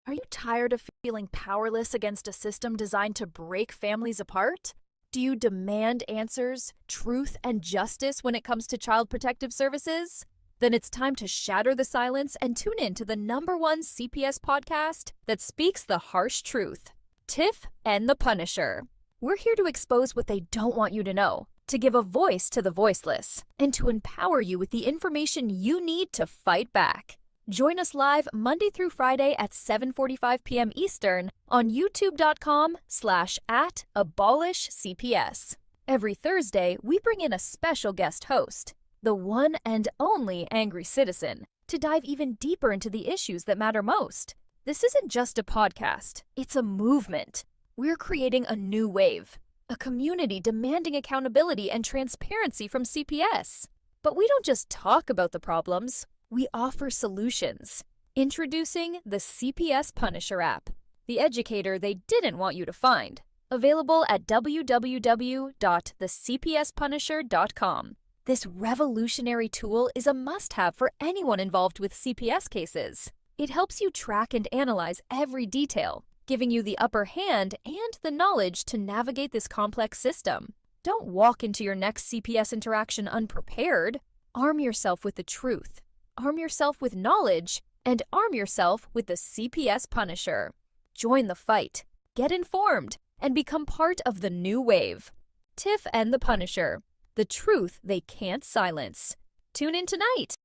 Are you tired of feeling powerless against a system designed to break families apart? Do you demand answers, truth, and justice when it comes to child protective services? Then it's time to shatter the silence and tune in to the #1 CPS podcast that speaks the harsh truth, Tiff and The Punisher. We're here to expose what they don't want you to know, to give a voice to the voiceless, and to empower you with the information you need to fight back. Join us live Monday through Friday at 7:45 p.m. Eastern on youtube.com/@abolishcps. Every Thursday, we bring in a special guest host, the one and only Angry Citizen, to dive even deeper into the issues that matter most. This isn't just a podcast, it's a movement. We're creating a new wave, a community demanding accountability and transparency from CPS. But we don't just talk about the problems, we offer solutions. Introducing the CPS Punisher app, the educator they didn't want you to find. Available at www.thecpspunisher.com. This revolutionary tool is a must-have for anyone involved with CPS cases. It helps you track and analyze every detail, giving you the upper hand and the knowledge to navigate this complex system. Don't walk into your next CPS interaction unprepared. Arm yourself with the truth. Arm yourself with knowledge, and arm yourself with the CPS Punisher. Join the fight, get informed, and become part of the new wave. Tiff and the Punisher, the truth they can't silence. Tune in tonight.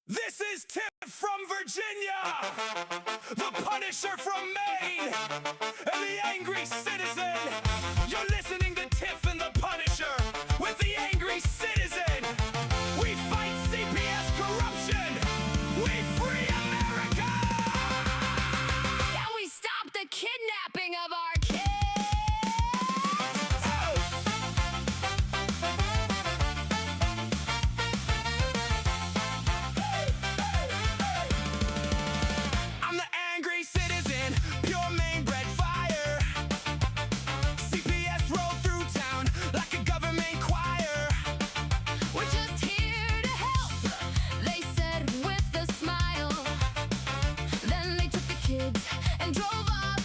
This is Tiff from Virginia, the Punisher from Maine, and the Angry Citizen. You're listening to Tiff and the Punisher with the Angry Citizen. We fight CPS corruption. We free America. Can we stop the kidnapping of our kids? I'm the Angry Citizen, pure Maine bred fire. CPS roll through town like a government choir. We're just here to help, they said with a smile. Then they took the kids and drove off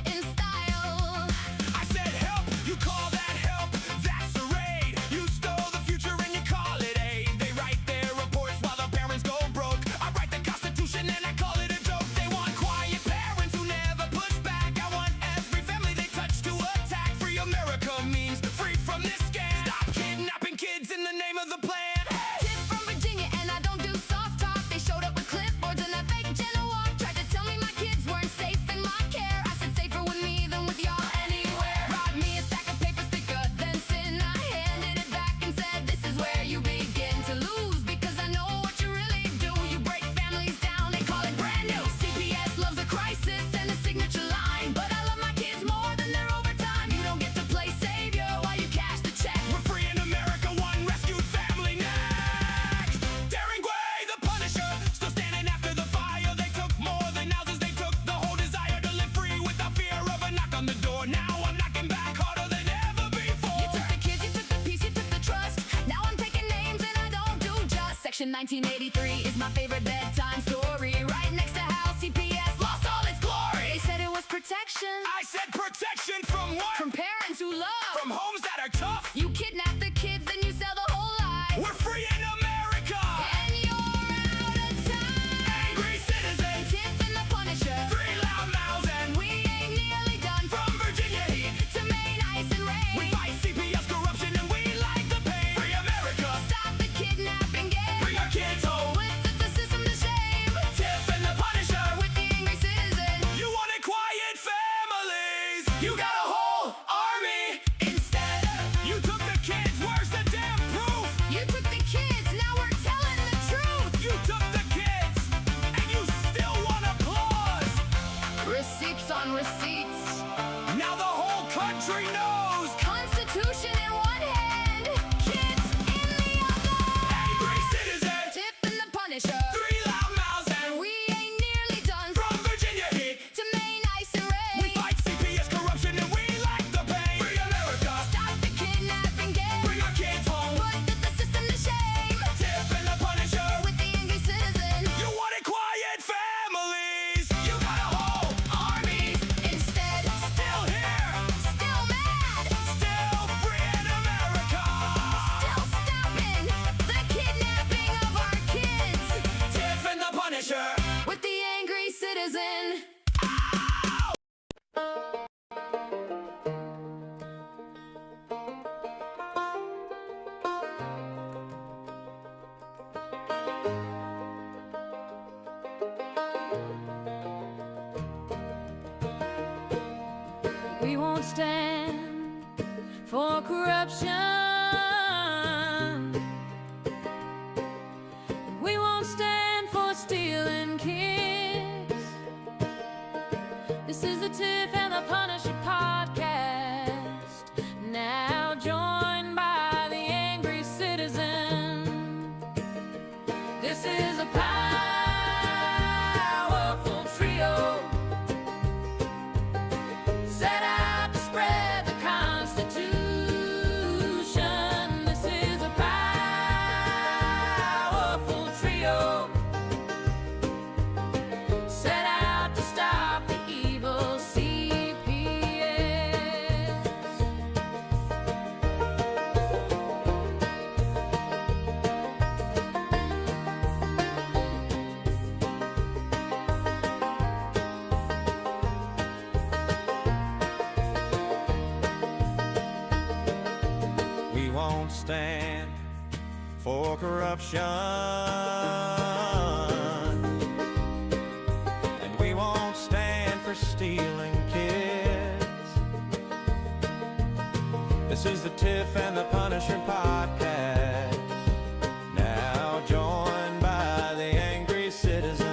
in style. I said help, you call that help? That's a raid. You stole the future and you call it aid. They write their reports while the parents go broke. I write the Constitution and I call it a joke. They want quiet parents who never push back. I want every family they touch to attack. Free America means free from this scam. Stop kidnapping kids in the name of the plan. Tiff from Virginia and I don't do soft talk. They showed up with clipboards and that fake gentle walk. Tried to tell me my kids weren't safe in my care. I said safer with me than with y'all anywhere. Brought me a stack of papers thicker than sin. I handed it back and said this is where you begin to lose. Because I know what you really do. You break families down, they call it brand new. CPS loves a crisis and a signature line. But I love my kids more than their overtime. You don't get to play savior while you cash the check. We're free in America, one rescued family next. Daring Gray, the Punisher, still standing after the fire. They took more than houses, they took the whole desire to live free without fear of a knock on the door. Now I'm knocking back harder than ever before. You took the kids, you took the peace, you took the trust. Now I'm taking names and I don't do just. Section 1983 is my favorite bedtime story. Right next to how CPS lost all its glory. They said it was protection I said protection from what? from parents who love. From homes that are tough. You kidnap the kids, then you sell the whole lie. We're free in America. And you're out of time. Angry Citizen, Tiff and the Punisher. three loud mouths and We ain't nearly done. from Virginia heat. To Maine, ice and rain. We fight CPS corruption and we like the pain. Free America, Stop the kidnapping game. bring our kids home. With the system to shame. Tiff and the Punisher. With the Angry Citizen. You wanted quiet families. You got a whole army instead. You took the kids. Where's the damn proof? You took the kids, now we're telling the truth. You took the kids and you still want applause. Receipts on receipts. Now the whole country knows. Constitution in one hand, kids in the other. Angry Citizen, Tiff and the Punisher. three loud mouths and We ain't nearly done. from Virginia heat. To Maine, ice and rain. We fight CPS corruption and we like the pain. Free America, Stop the kidnapping game. bring our kids home. Put the system to shame. Tiff and the Punisher. With the Angry Citizen. You wanted quiet families. You We won't stand for corruption. We won't stand for stealing kids. This is the Tiff and the Punisher podcast. Now joined by the angry citizen. This is a powerful trio set out to spread the Constitution. This is a powerful trio set out to stop the evil CPS. We won't stand for corruption, and we won't stand for stealing kids. This is the Tiff and the Punisher podcast, now joined by the angry citizen.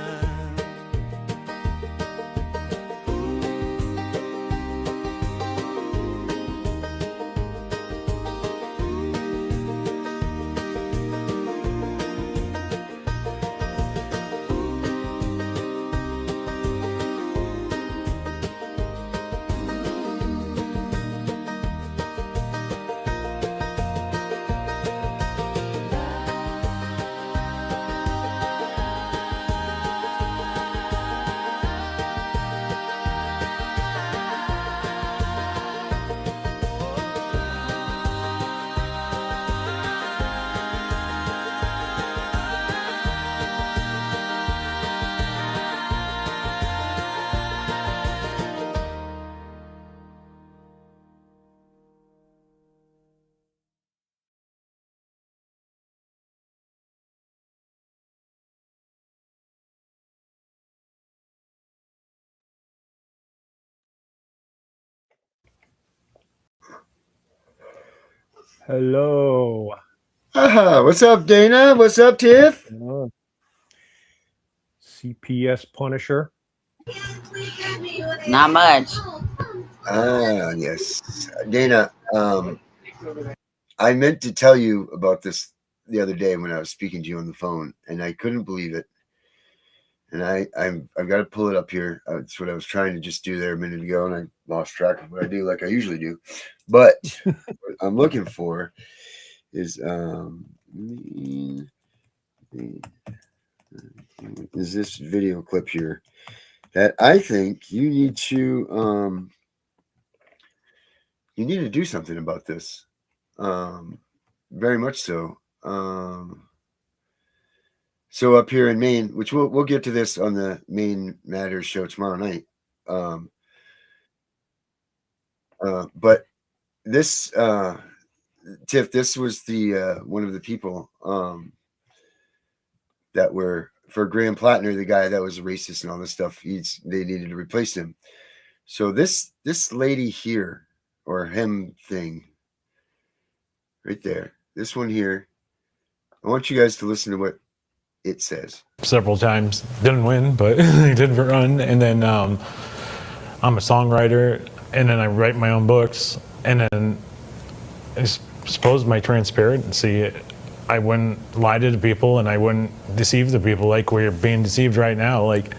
Hello. What's up, Dana? What's up, Tiff? CPS Punisher. Not much. Yes. Dana, I meant to tell you about this the other day when I was speaking to you on the phone, and I couldn't believe it. And I've got to pull it up here. That's what I was trying to just do there a minute ago, and I lost track of what I do like I usually do. But what I'm looking for is this video clip here that I think you need to do something about this. Very much so. So up here in Maine, which we'll get to this on the Maine Matters show tomorrow night. But this Tiff, this was the one of the people that were for Graham Plattner, the guy that was racist and all this stuff. They needed to replace him. So this lady here, or him thing, right there, this one here, I want you guys to listen to what it says. Several times, didn't win, but they did run. And then I'm a songwriter, and then I write my own books. And then I suppose my transparency, I wouldn't lie to the people, and I wouldn't deceive the people like we're being deceived right now. Like,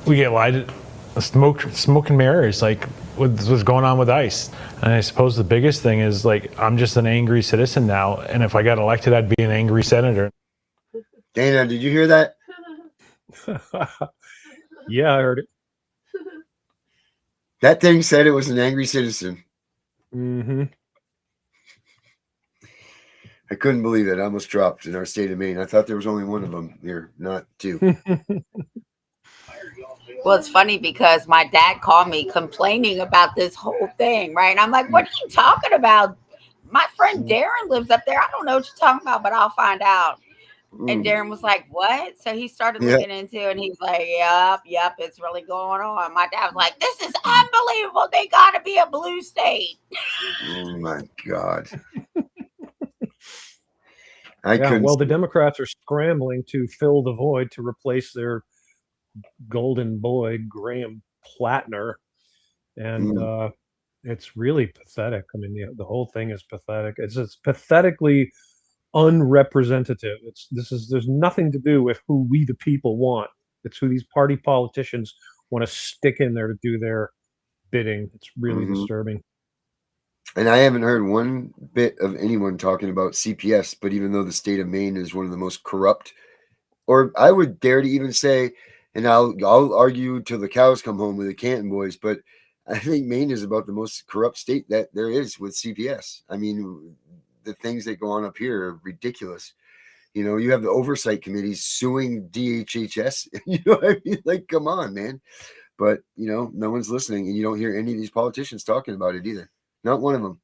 we get lied to, smoke and mirrors, like what's going on with ICE. And I suppose the biggest thing is, like, I'm just an angry citizen now, and if I got elected, I'd be an angry senator. Dana, did you hear that? Yeah, I heard it. That thing said it was an angry citizen. Mm-hmm. I couldn't believe it. I almost dropped in our state of Maine. I thought there was only one of them here, not two. Well, it's funny because my dad called me complaining about this whole thing, right? And I'm like, what are you talking about? My friend Darren lives up there. I don't know what you're talking about, but I'll find out. And Darren was like, what? So he started Yeah. looking into it and he's like, yep, it's really going on. My dad was like, this is unbelievable. They got to be a blue state. Oh my God. Well, the Democrats are scrambling to fill the void to replace their golden boy, Graham Plattner. And it's really pathetic. I mean, the whole thing is pathetic. It's pathetically unrepresentative. There's nothing to do with who we the people want. It's who these party politicians want to stick in there to do their bidding. It's really disturbing. And I haven't heard one bit of anyone talking about CPS, but even though the state of Maine is one of the most corrupt, or I would dare to even say, and I'll argue till the cows come home with the Canton boys, but I think Maine is about the most corrupt state that there is with CPS. I mean, the things that go on up here are ridiculous. You know, you have the oversight committees suing DHHS. You know what I mean? Like, come on, man. But, you know, no one's listening, and you don't hear any of these politicians talking about it either. Not one of them.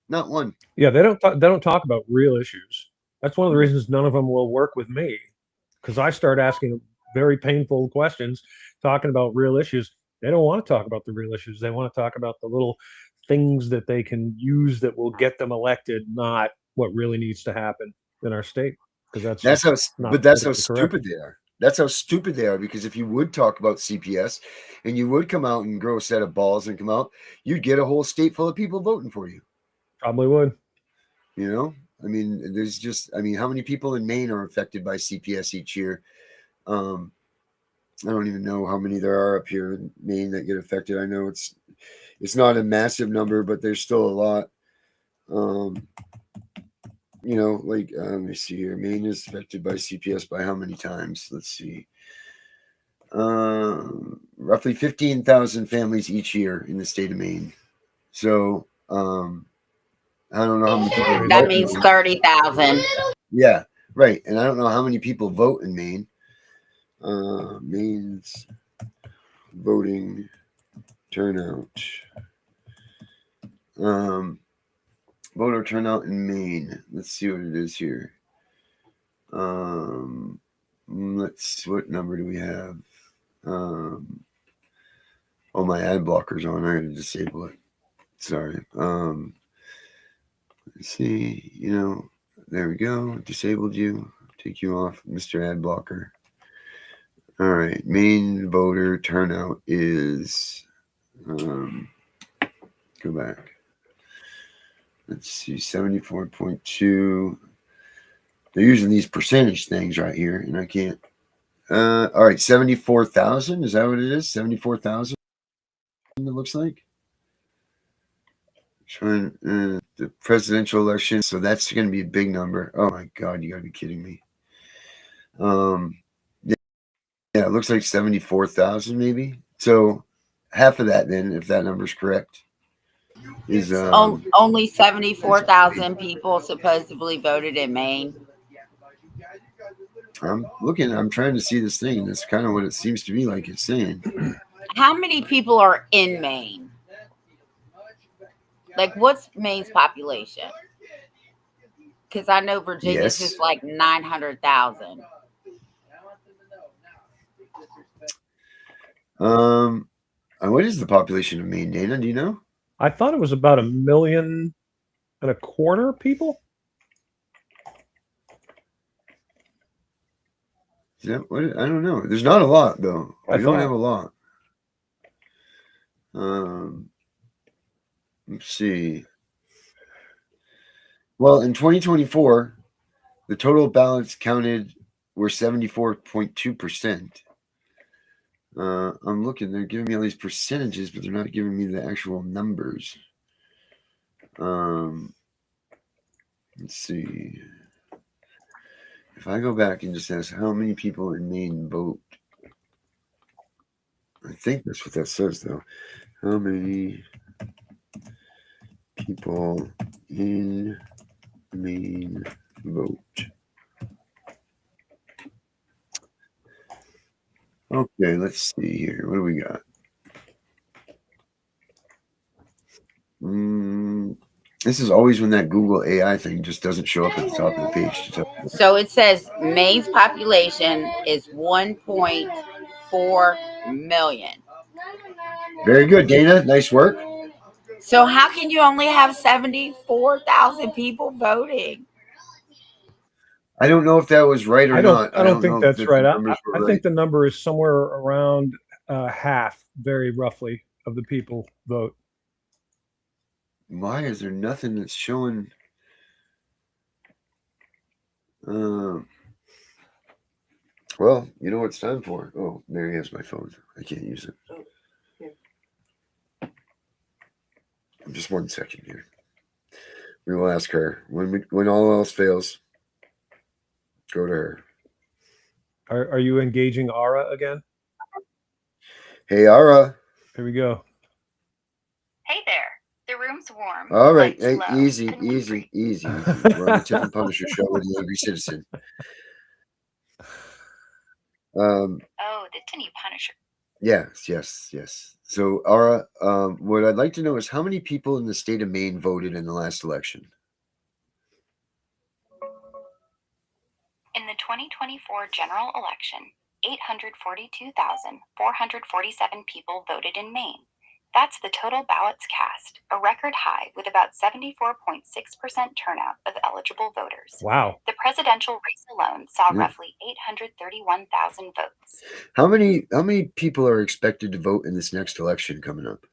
Not one. Yeah, they don't talk about real issues. That's one of the reasons none of them will work with me, because I start asking very painful questions, talking about real issues. They don't want to talk about the real issues. They want to talk about the little things that they can use that will get them elected, not what really needs to happen in our state. Because that's how politically stupid correct. they are. That's how stupid they are. Because if you would talk about CPS and you would come out and grow a set of balls and come out, you'd get a whole state full of people voting for you. Probably would. You know, I mean, there's just, I mean, how many people in Maine are affected by CPS each year? I don't even know how many there are up here in Maine that get affected. I know it's not a massive number, but there's still a lot. You know, like, let me see here. Maine is affected by CPS by how many times? Let's see. Roughly 15,000 families each year in the state of Maine. So, I don't know how many people. That means 30,000. Yeah, right. And I don't know how many people vote in Maine. Maine's voting turnout. Voter turnout in Maine. Let's see what it is here. What number do we have? Oh, my ad blocker's on. I gotta disable it. Sorry. Let's see. You know, there we go. Disabled you. Take you off, Mr. Ad Blocker. All right. Maine voter turnout is. Go back. Let's see. 74.2. They're using these percentage things right here, and I can't. All right. 74,000. Is that what it is? 74,000. It looks like. Trying the presidential election, so that's going to be a big number. Oh my God, you got to be kidding me. Yeah, it looks like 74,000 maybe. So half of that, then, if that number's correct, is only 74,000 people supposedly voted in Maine. I'm trying to see this thing. That's kind of what it seems to me like it's saying. How many people are in Maine? Like, what's Maine's population? Because I know Virginia's is like 900,000. What is the population of Maine, Dana? Do you know? I thought it was about 1.25 million people. Is that what? I don't know. There's not a lot though. We don't have a lot. Let's see. Well, in 2024, the total ballots counted were 74.2%. I'm looking, they're giving me all these percentages, but they're not giving me the actual numbers. Let's see. If I go back and just ask how many people in Maine vote, I think that's what that says, though. How many people in Maine vote? Okay, let's see here. What do we got? This is always when that Google AI thing just doesn't show up at the top of the page. So it says Maine's population is 1.4 million. Very good, Dana. Nice work. So how can you only have 74,000 people voting? I don't know if that was right or not. I don't think know that's if right. the numbers were I right. think the number is somewhere around half, very roughly, of the people vote. Why is there nothing that's showing? Well, you know what it's time for. Oh, Mary has my phone. I can't use it. Just 1 second here. We will ask her when all else fails. Go to her. Are you engaging Ara again? Hey, Ara. Here we go. Hey there. The room's warm. All right. Lights Hey, low, easy. and we- We're on the Tiff and Punisher show with the Angry Citizen. Oh, the tinny Punisher. Yes. So, Ara, what I'd like to know is how many people in the state of Maine voted in the last election? In the 2024 general election, 842,447 people voted in Maine. That's the total ballots cast, a record high with about 74.6% turnout of eligible voters. Wow. The presidential race alone saw roughly 831,000 votes. How many people are expected to vote in this next election coming up?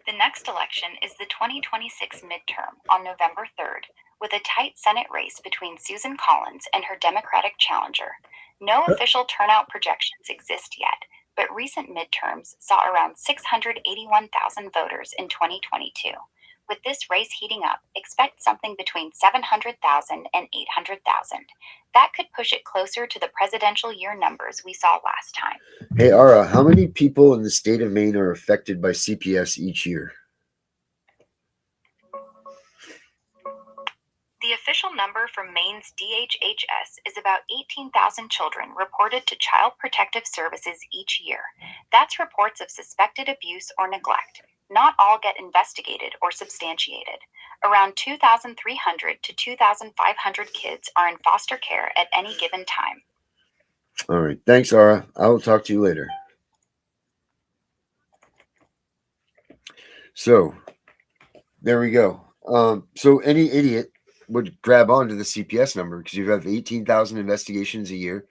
The next election is the 2026 midterm on November 3rd, with a tight Senate race between Susan Collins and her Democratic challenger. No official turnout projections exist yet, but recent midterms saw around 681,000 voters in 2022. With this race heating up, expect something between 700,000 and 800,000. That could push it closer to the presidential year numbers we saw last time. Hey, Ara, how many people in the state of Maine are affected by CPS each year? The official number from Maine's DHHS is about 18,000 children reported to Child Protective Services each year. That's reports of suspected abuse or neglect. Not all get investigated or substantiated. Around 2,300 to 2,500 kids are in foster care at any given time. All right. Thanks, Ara. I will talk to you later. So, there we go. So any idiot would grab onto the CPS number because you have 18,000 investigations a year.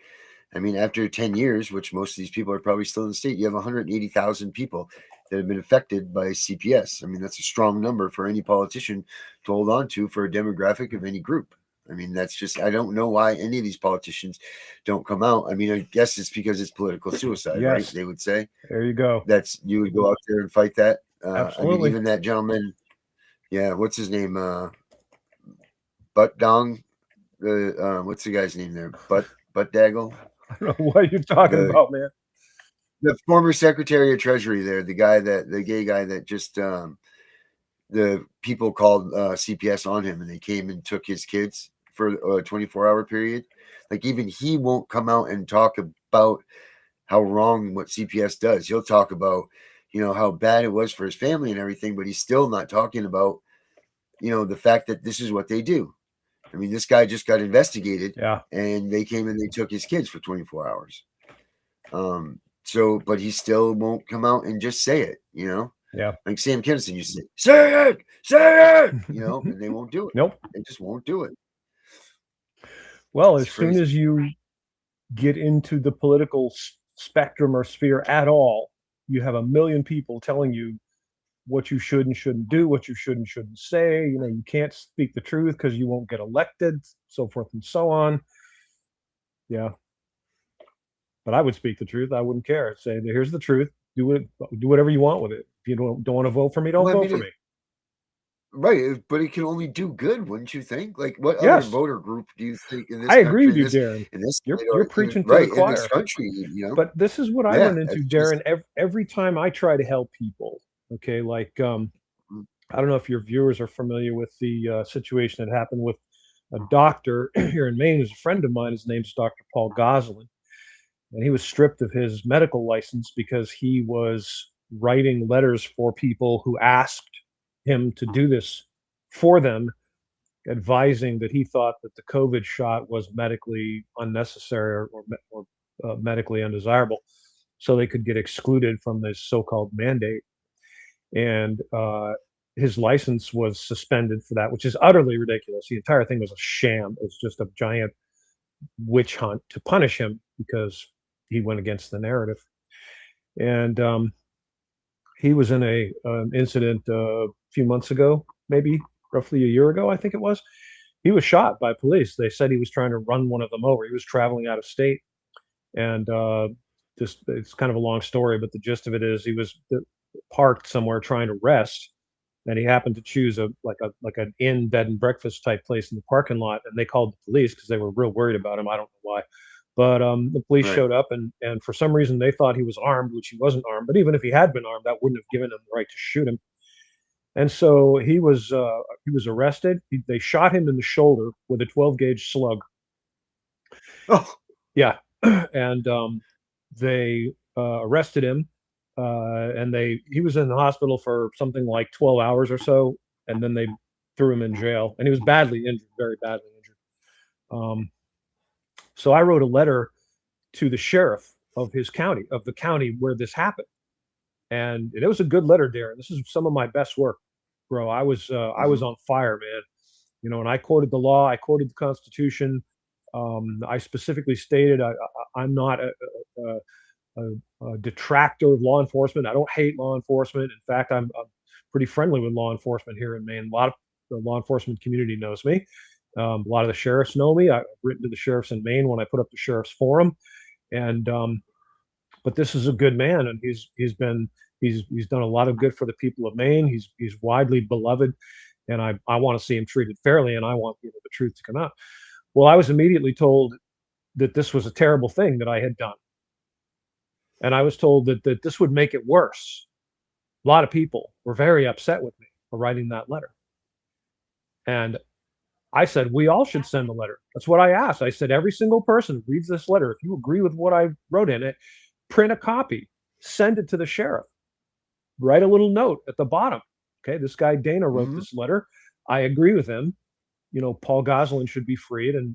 I mean, after 10 years, which most of these people are probably still in the state, you have 180,000 people that have been affected by CPS. I mean, that's a strong number for any politician to hold on to for a demographic of any group. I mean, that's just, I don't know why any of these politicians don't come out. I mean, I guess it's because it's political suicide, right? They would say. There you go. You would go out there and fight that. Absolutely. I mean, even that gentleman, what's his name? Butt Dong. What's the guy's name there? Butt Daggle. I don't know what you're talking about, man. The former Secretary of Treasury there, the gay guy that just the people called CPS on him and they came and took his kids for a 24-hour period. Like even he won't come out and talk about how wrong what CPS does. He'll talk about, how bad it was for his family and everything, but he's still not talking about, the fact that this is what they do. I mean, this guy just got investigated and they came and they took his kids for 24 hours. But he still won't come out and just say it, Yeah. Like Sam Kinison used to say it, and they won't do it. Nope. They just won't do it. Well, as soon as you get into the political spectrum or sphere at all, you have a million people telling you what you should and shouldn't do, what you should and shouldn't say. You can't speak the truth because you won't get elected, so forth and so on. Yeah. But I would speak the truth. I wouldn't care. Say, here's the truth. Do whatever you want with it. If you don't want to vote for me, don't vote for me. Right, but it can only do good, wouldn't you think? Like, what other voter group do you think in this? I agree with you, Darren. You're preaching to the choir. In this country, But this is what I run into, Darren. Every time I try to help people, okay, like I don't know if your viewers are familiar with the situation that happened with a doctor here in Maine who's a friend of mine. His name's Dr. Paul Goslin, and he was stripped of his medical license because he was writing letters for people who asked him to do this for them, advising that he thought that the COVID shot was medically unnecessary or medically undesirable, so they could get excluded from this so-called mandate. And his license was suspended for that, which is utterly ridiculous. The entire thing was a sham. It was just a giant witch hunt to punish him because he went against the narrative. And he was in an incident a few months ago, maybe roughly a year ago, I think it was. He was shot by police. They said he was trying to run one of them over. He was traveling out of state, and it's kind of a long story, but the gist of it is he was parked somewhere trying to rest, and he happened to choose like an inn bed and breakfast type place in the parking lot, and they called the police because they were real worried about him. I don't know why, but the police Right. showed up, and for some reason they thought he was armed, which he wasn't armed. But even if he had been armed, that wouldn't have given him the right to shoot him. And so he was arrested. They shot him in the shoulder with a 12 gauge slug. Oh, Yeah, and they arrested him, and he was in the hospital for something like 12 hours or so, and then they threw him in jail, and he was badly injured, very badly injured. So I wrote a letter to the sheriff of his county, of the county where this happened, and it was a good letter, Darren. This is some of my best work, bro. I was on fire, man. You know, and I quoted the law, I quoted the Constitution. I specifically stated I'm not a detractor of law enforcement. I don't hate law enforcement. In fact, I'm pretty friendly with law enforcement here in Maine. A lot of the law enforcement community knows me. A lot of the sheriffs know me. I've written to the sheriffs in Maine when I put up the sheriff's forum, and but this is a good man, and he's done a lot of good for the people of Maine. He's widely beloved, and I want to see him treated fairly, and I want the truth to come out. Well, I was immediately told that this was a terrible thing that I had done, and I was told that this would make it worse. A lot of people were very upset with me for writing that letter, and I said we all should send the letter. That's what I asked. I said every single person who reads this letter, if you agree with what I wrote in it, print a copy, send it to the sheriff, write a little note at the bottom. Okay, this guy Dana wrote this letter. I agree with him. You know, Paul Goslin should be freed, and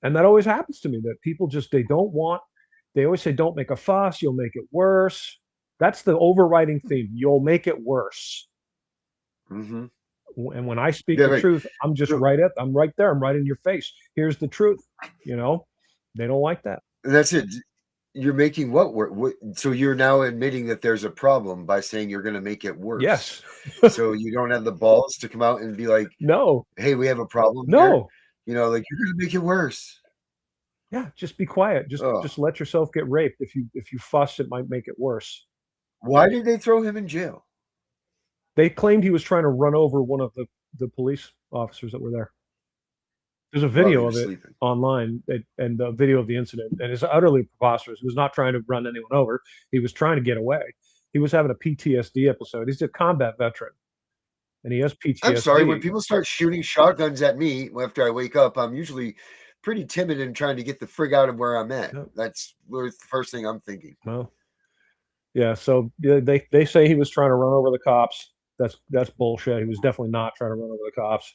that always happens to me, that people just they always say don't make a fuss, you'll make it worse. That's the overriding theme. You'll make it worse. Mm-hmm. And when I speak Yeah, the right. truth, I'm just I'm right there. I'm right in your face. Here's the truth. You know, they don't like that. And that's it. You're making what work? So you're now admitting that there's a problem by saying you're going to make it worse. Yes. So you don't have the balls to come out and be like, No. hey, we have a problem No. here. You know, like, you're going to make it worse. Yeah, just be quiet. Just let yourself get raped. If you fuss, it might make it worse. Why did they throw him in jail? They claimed he was trying to run over one of the police officers that were there. There's a video of it online, and the video of the incident, and it's utterly preposterous. He was not trying to run anyone over. He was trying to get away. He was having a PTSD episode. He's a combat veteran, and he has PTSD. I'm sorry, when people start shooting shotguns at me after I wake up, I'm usually pretty timid and trying to get the frig out of where I'm at. Yep. That's the first thing I'm thinking. Well, yeah, so they say he was trying to run over the cops. That's bullshit. He was definitely not trying to run over the cops.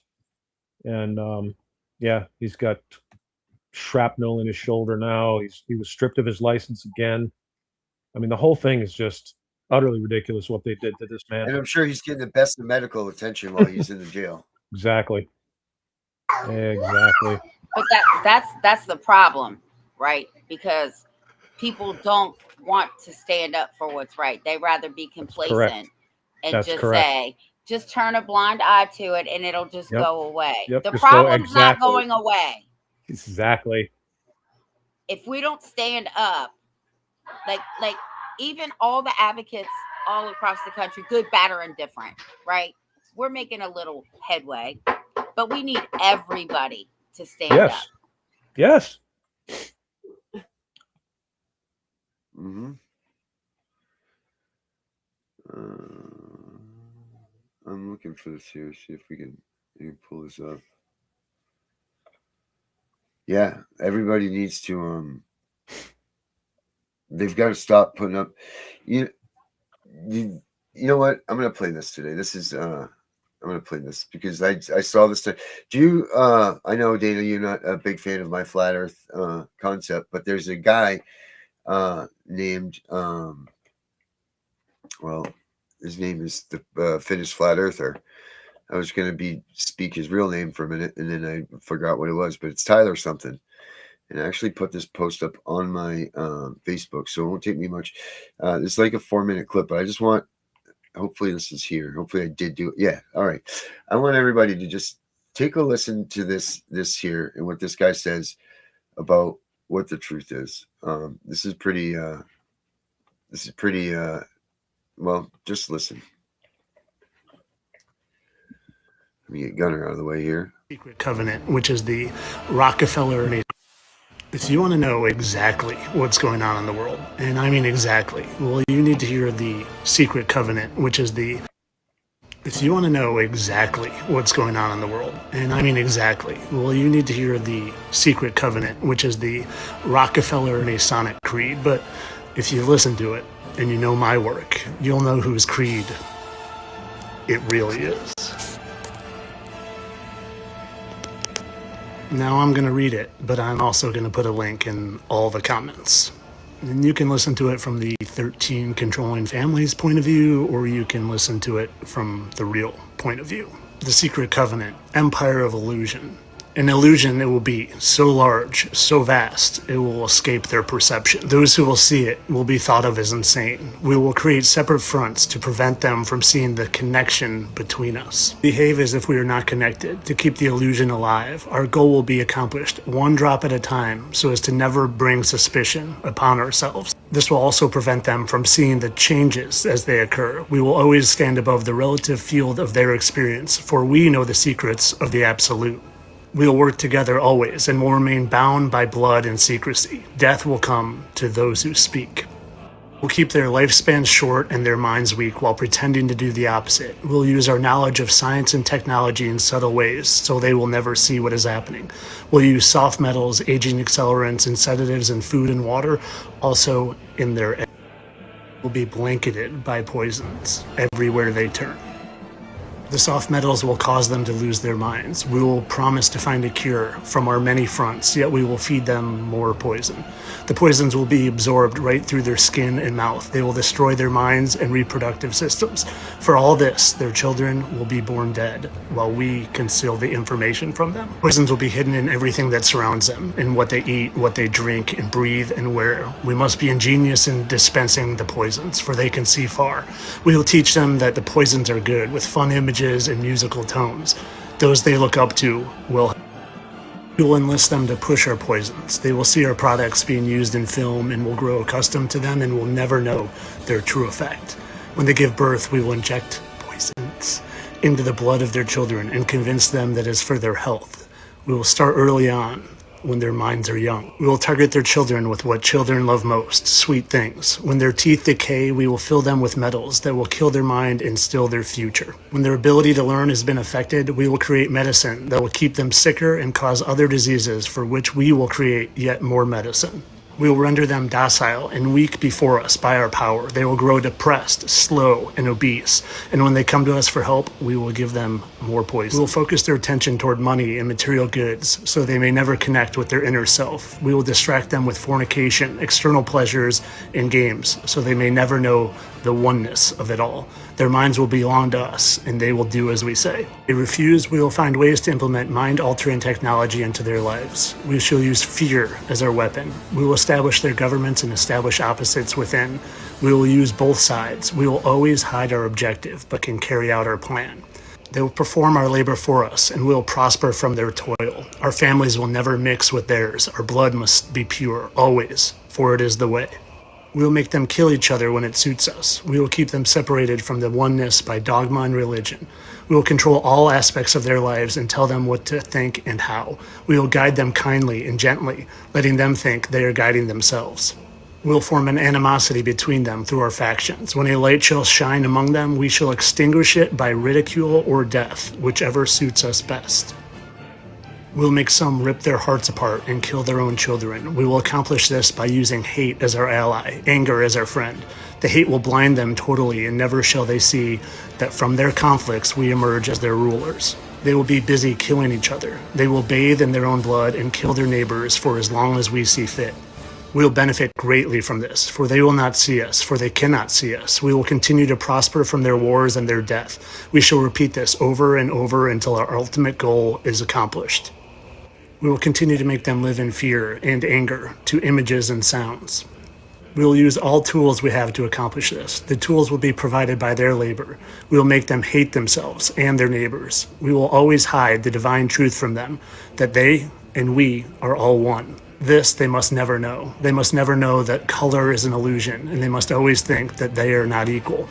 And yeah, he's got shrapnel in his shoulder now. He was stripped of his license again. I mean, the whole thing is just utterly ridiculous what they did to this man. And I'm sure he's getting the best of medical attention while he's in the jail. Exactly. But that's the problem, right? Because people don't want to stand up for what's right. They rather be complacent and say, just turn a blind eye to it and it'll just go away. The problem's not going away. Exactly. If we don't stand up, like even all the advocates all across the country, good, bad, or indifferent, right? We're making a little headway, but we need everybody to stand up. Yes. Mm-hmm. I'm looking for this here. See if we can pull this up. Yeah, everybody needs to they've got to stop putting up. You know what? I'm gonna play this today. This is I'm gonna play this because I saw this. Do you? I know, Dana, you're not a big fan of my flat Earth concept, but there's a guy named well, his name is the Finnish flat earther. I was gonna speak his real name for a minute, and then I forgot what it was, but it's Tyler something. And I actually put this post up on my Facebook, so it won't take me much. It's like a 4-minute clip, but I just want. Hopefully this is here. Hopefully I did do it. Yeah. All right. I want everybody to just take a listen to this here and what this guy says about what the truth is. This is pretty well, just listen. Let me get Gunner out of the way here. Secret covenant, which is the Rockefeller. If you want to know exactly what's going on in the world, and I mean exactly, well, you need to hear the secret covenant, which is the. If you want to know exactly what's going on in the world, and I mean exactly, well, you need to hear the secret covenant, which is the Rockefeller Masonic Creed. But if you listen to it and you know my work, you'll know whose creed it really is. Now I'm going to read it, but I'm also going to put a link in all the comments. And you can listen to it from the 13 controlling families point of view, or you can listen to it from the real point of view. The Secret Covenant, Empire of Illusion. An illusion, it will be so large, so vast, it will escape their perception. Those who will see it will be thought of as insane. We will create separate fronts to prevent them from seeing the connection between us. Behave as if we are not connected to keep the illusion alive. Our goal will be accomplished one drop at a time so as to never bring suspicion upon ourselves. This will also prevent them from seeing the changes as they occur. We will always stand above the relative field of their experience, for we know the secrets of the absolute. We'll work together always and will remain bound by blood and secrecy. Death will come to those who speak. We'll keep their lifespans short and their minds weak while pretending to do the opposite. We'll use our knowledge of science and technology in subtle ways so they will never see what is happening. We'll use soft metals, aging accelerants, and sedatives in food and water, also in their eggs. Will be blanketed by poisons everywhere they turn. The soft metals will cause them to lose their minds. We will promise to find a cure from our many fronts, yet we will feed them more poison. The poisons will be absorbed right through their skin and mouth. They will destroy their minds and reproductive systems. For all this, their children will be born dead, while we conceal the information from them. Poisons will be hidden in everything that surrounds them, in what they eat, what they drink, and breathe, and wear. We must be ingenious in dispensing the poisons, for they can see far. We will teach them that the poisons are good, with fun images and musical tones. Those they look up to will enlist them to push our poisons. They will see our products being used in film and will grow accustomed to them and will never know their true effect. When they give birth, we will inject poisons into the blood of their children and convince them that it's for their health. We will start early on, when their minds are young. We will target their children with what children love most, sweet things. When their teeth decay, we will fill them with metals that will kill their mind and still their future. When their ability to learn has been affected, we will create medicine that will keep them sicker and cause other diseases for which we will create yet more medicine. We will render them docile and weak before us by our power. They will grow depressed, slow, and obese. And when they come to us for help, we will give them more poison. We will focus their attention toward money and material goods so they may never connect with their inner self. We will distract them with fornication, external pleasures, and games so they may never know the oneness of it all. Their minds will belong to us, and they will do as we say. If they refuse, we will find ways to implement mind-altering technology into their lives. We shall use fear as our weapon. We will establish their governments and establish opposites within. We will use both sides. We will always hide our objective, but can carry out our plan. They will perform our labor for us, and we will prosper from their toil. Our families will never mix with theirs. Our blood must be pure, always, for it is the way. We will make them kill each other when it suits us. We will keep them separated from the oneness by dogma and religion. We will control all aspects of their lives and tell them what to think and how. We will guide them kindly and gently, letting them think they are guiding themselves. We will form an animosity between them through our factions. When a light shall shine among them, we shall extinguish it by ridicule or death, whichever suits us best. We'll make some rip their hearts apart and kill their own children. We will accomplish this by using hate as our ally, anger as our friend. The hate will blind them totally, and never shall they see that from their conflicts we emerge as their rulers. They will be busy killing each other. They will bathe in their own blood and kill their neighbors for as long as we see fit. We will benefit greatly from this, for they will not see us, for they cannot see us. We will continue to prosper from their wars and their death. We shall repeat this over and over until our ultimate goal is accomplished. We will continue to make them live in fear and anger to images and sounds. We will use all tools we have to accomplish this. The tools will be provided by their labor. We will make them hate themselves and their neighbors. We will always hide the divine truth from them, that they and we are all one. This they must never know. They must never know that color is an illusion, and they must always think that they are not equal.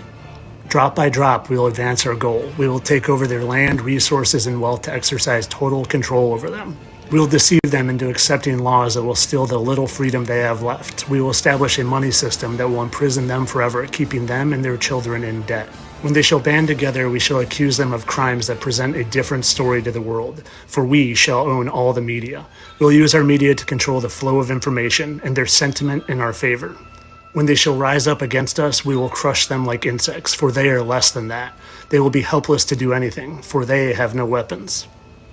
Drop by drop, we will advance our goal. We will take over their land, resources, and wealth to exercise total control over them. We will deceive them into accepting laws that will steal the little freedom they have left. We will establish a money system that will imprison them forever, keeping them and their children in debt. When they shall band together, we shall accuse them of crimes that present a different story to the world, for we shall own all the media. We'll use our media to control the flow of information and their sentiment in our favor. When they shall rise up against us, we will crush them like insects, for they are less than that. They will be helpless to do anything, for they have no weapons.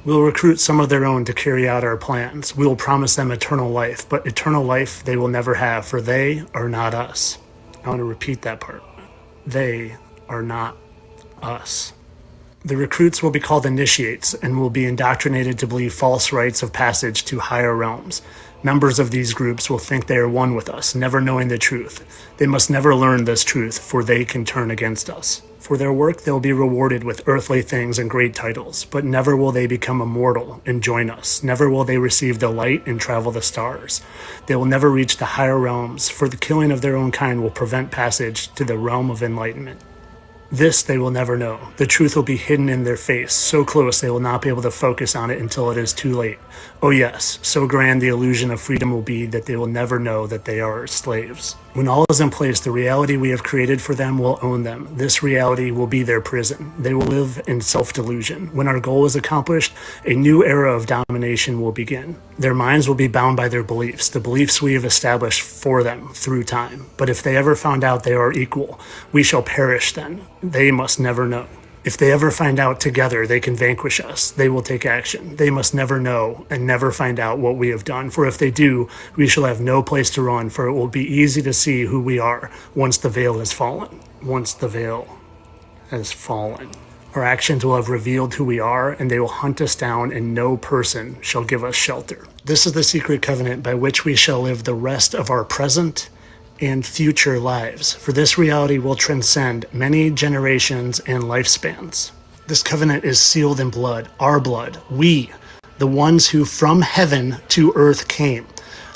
We will recruit some of their own to carry out our plans. We will promise them eternal life, but eternal life they will never have, for they are not us. I want to repeat that part. They are not us. The recruits will be called initiates and will be indoctrinated to believe false rites of passage to higher realms. Members of these groups will think they are one with us, never knowing the truth. They must never learn this truth, for they can turn against us. For their work, they'll be rewarded with earthly things and great titles, but never will they become immortal and join us. Never will they receive the light and travel the stars. They will never reach the higher realms, for the killing of their own kind will prevent passage to the realm of enlightenment. This they will never know. The truth will be hidden in their face, so close they will not be able to focus on it until it is too late. Oh yes, so grand the illusion of freedom will be that they will never know that they are slaves. When all is in place, the reality we have created for them will own them. This reality will be their prison. They will live in self-delusion. When our goal is accomplished, a new era of domination will begin. Their minds will be bound by their beliefs, the beliefs we have established for them through time. But if they ever found out they are equal, we shall perish then. They must never know. If they ever find out together they can vanquish us, they will take action. They must never know and never find out what we have done. For if they do, we shall have no place to run, for it will be easy to see who we are once the veil has fallen. Once the veil has fallen. Our actions will have revealed who we are, and they will hunt us down, and no person shall give us shelter. This is the secret covenant by which we shall live the rest of our present and future lives, for this reality will transcend many generations and lifespans. This covenant is sealed in blood, our blood, we, the ones who from heaven to earth came.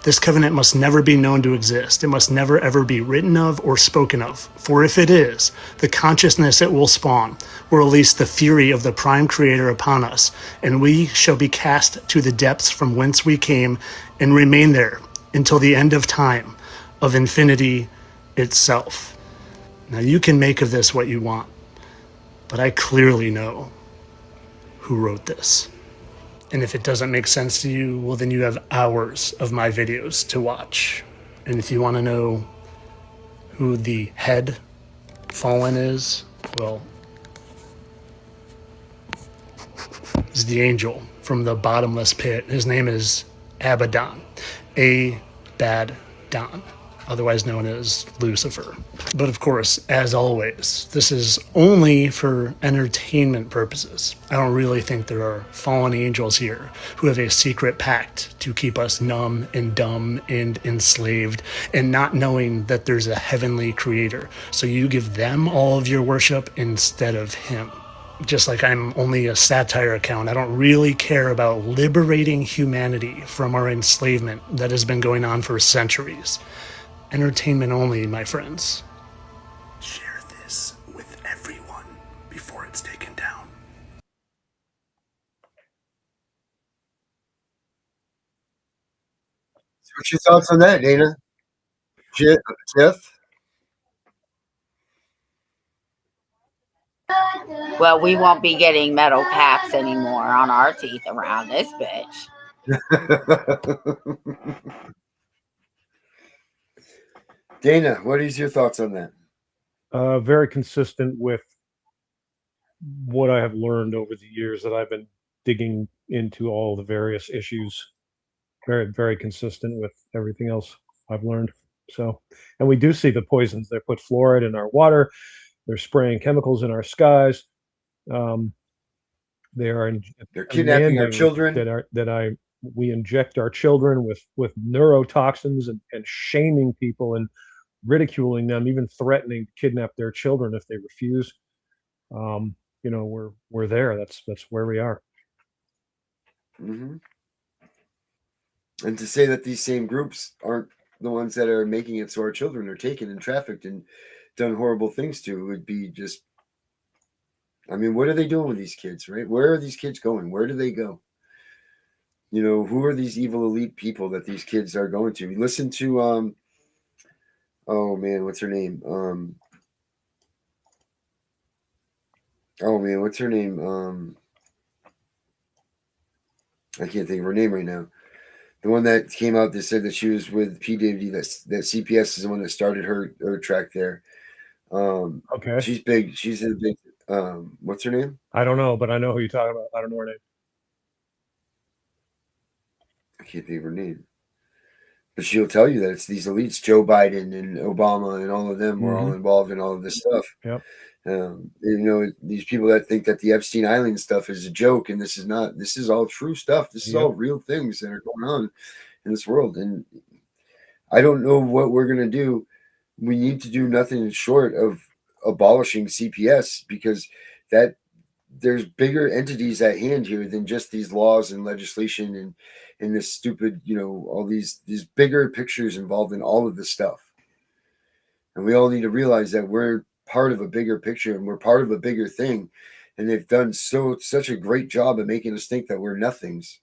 This covenant must never be known to exist. It must never ever be written of or spoken of, for if it is, the consciousness it will spawn will release the fury of the prime creator upon us, and we shall be cast to the depths from whence we came and remain there until the end of time, of infinity itself. Now you can make of this what you want, but I clearly know who wrote this. And if it doesn't make sense to you, well then you have hours of my videos to watch. And if you want to know who the head fallen is, well, is the angel from the bottomless pit. His name is Abaddon, A-Bad-Don, otherwise known as Lucifer. But of course, as always, this is only for entertainment purposes. I don't really think there are fallen angels here who have a secret pact to keep us numb and dumb and enslaved and not knowing that there's a heavenly creator. So you give them all of your worship instead of him. Just like I'm only a satire account, I don't really care about liberating humanity from our enslavement that has been going on for centuries. Entertainment only, my friends. Share this with everyone before it's taken down. So what's your thoughts on that, Dana? Tiff? Well, we won't be getting metal caps anymore on our teeth around this bitch. Dana, what is your thoughts on that? Very consistent with what I have learned over the years that I've been digging into all the various issues. Very, very consistent with everything else I've learned. So, and we do see the poisons. They put fluoride in our water. They're spraying chemicals in our skies. They're kidnapping our children. We inject our children with neurotoxins and shaming people and ridiculing them, even threatening to kidnap their children if they refuse. We're there. That's where we are. Mm-hmm. And to say that these same groups aren't the ones that are making it so our children are taken and trafficked and done horrible things to would be just, I mean, what are they doing with these kids, right? Where are these kids going? Where do they go? Who are these evil elite people that these kids are going to? Listen to, oh man, what's her name? What's her name? I can't think of her name right now. The one that came out that said that she was with P. Diddy, that CPS is the one that started her track there. Okay. She's big. She's a big, what's her name? I don't know, but I know who you're talking about. I don't know her name. I can't think of her name. But she'll tell you that it's these elites, Joe Biden and Obama and all of them were all involved in all of this stuff. Yep. These people that think that the Epstein Island stuff is a joke, and this is not. This is all true stuff. This is all real things that are going on in this world. And I don't know what we're going to do. We need to do nothing short of abolishing CPS, because that there's bigger entities at hand here than just these laws and legislation and this stupid, all these bigger pictures involved in all of this stuff. And we all need to realize that we're part of a bigger picture and we're part of a bigger thing. And they've done such a great job of making us think that we're nothings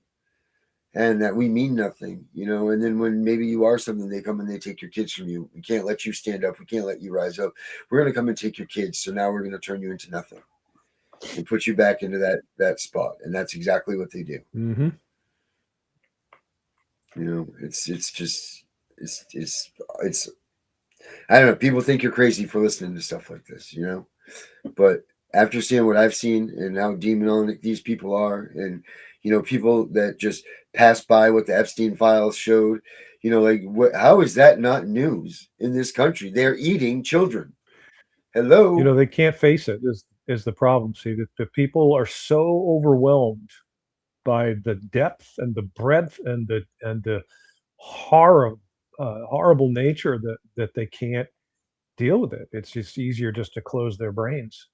and that we mean nothing, and then when maybe you are something, they come and they take your kids from you. We can't let you stand up. We can't let you rise up. We're going to come and take your kids. So now we're going to turn you into nothing and put you back into that spot. And that's exactly what they do. Mm-hmm. It's I don't know. People think you're crazy for listening to stuff like this, but after seeing what I've seen and how demonic these people are, and, people that just pass by what the Epstein files showed, how is that not news in this country? They're eating children. Hello. They can't face it is the problem. See, the people are so overwhelmed by the depth and the breadth and the horrible nature that they can't deal with it. It's just easier just to close their brains.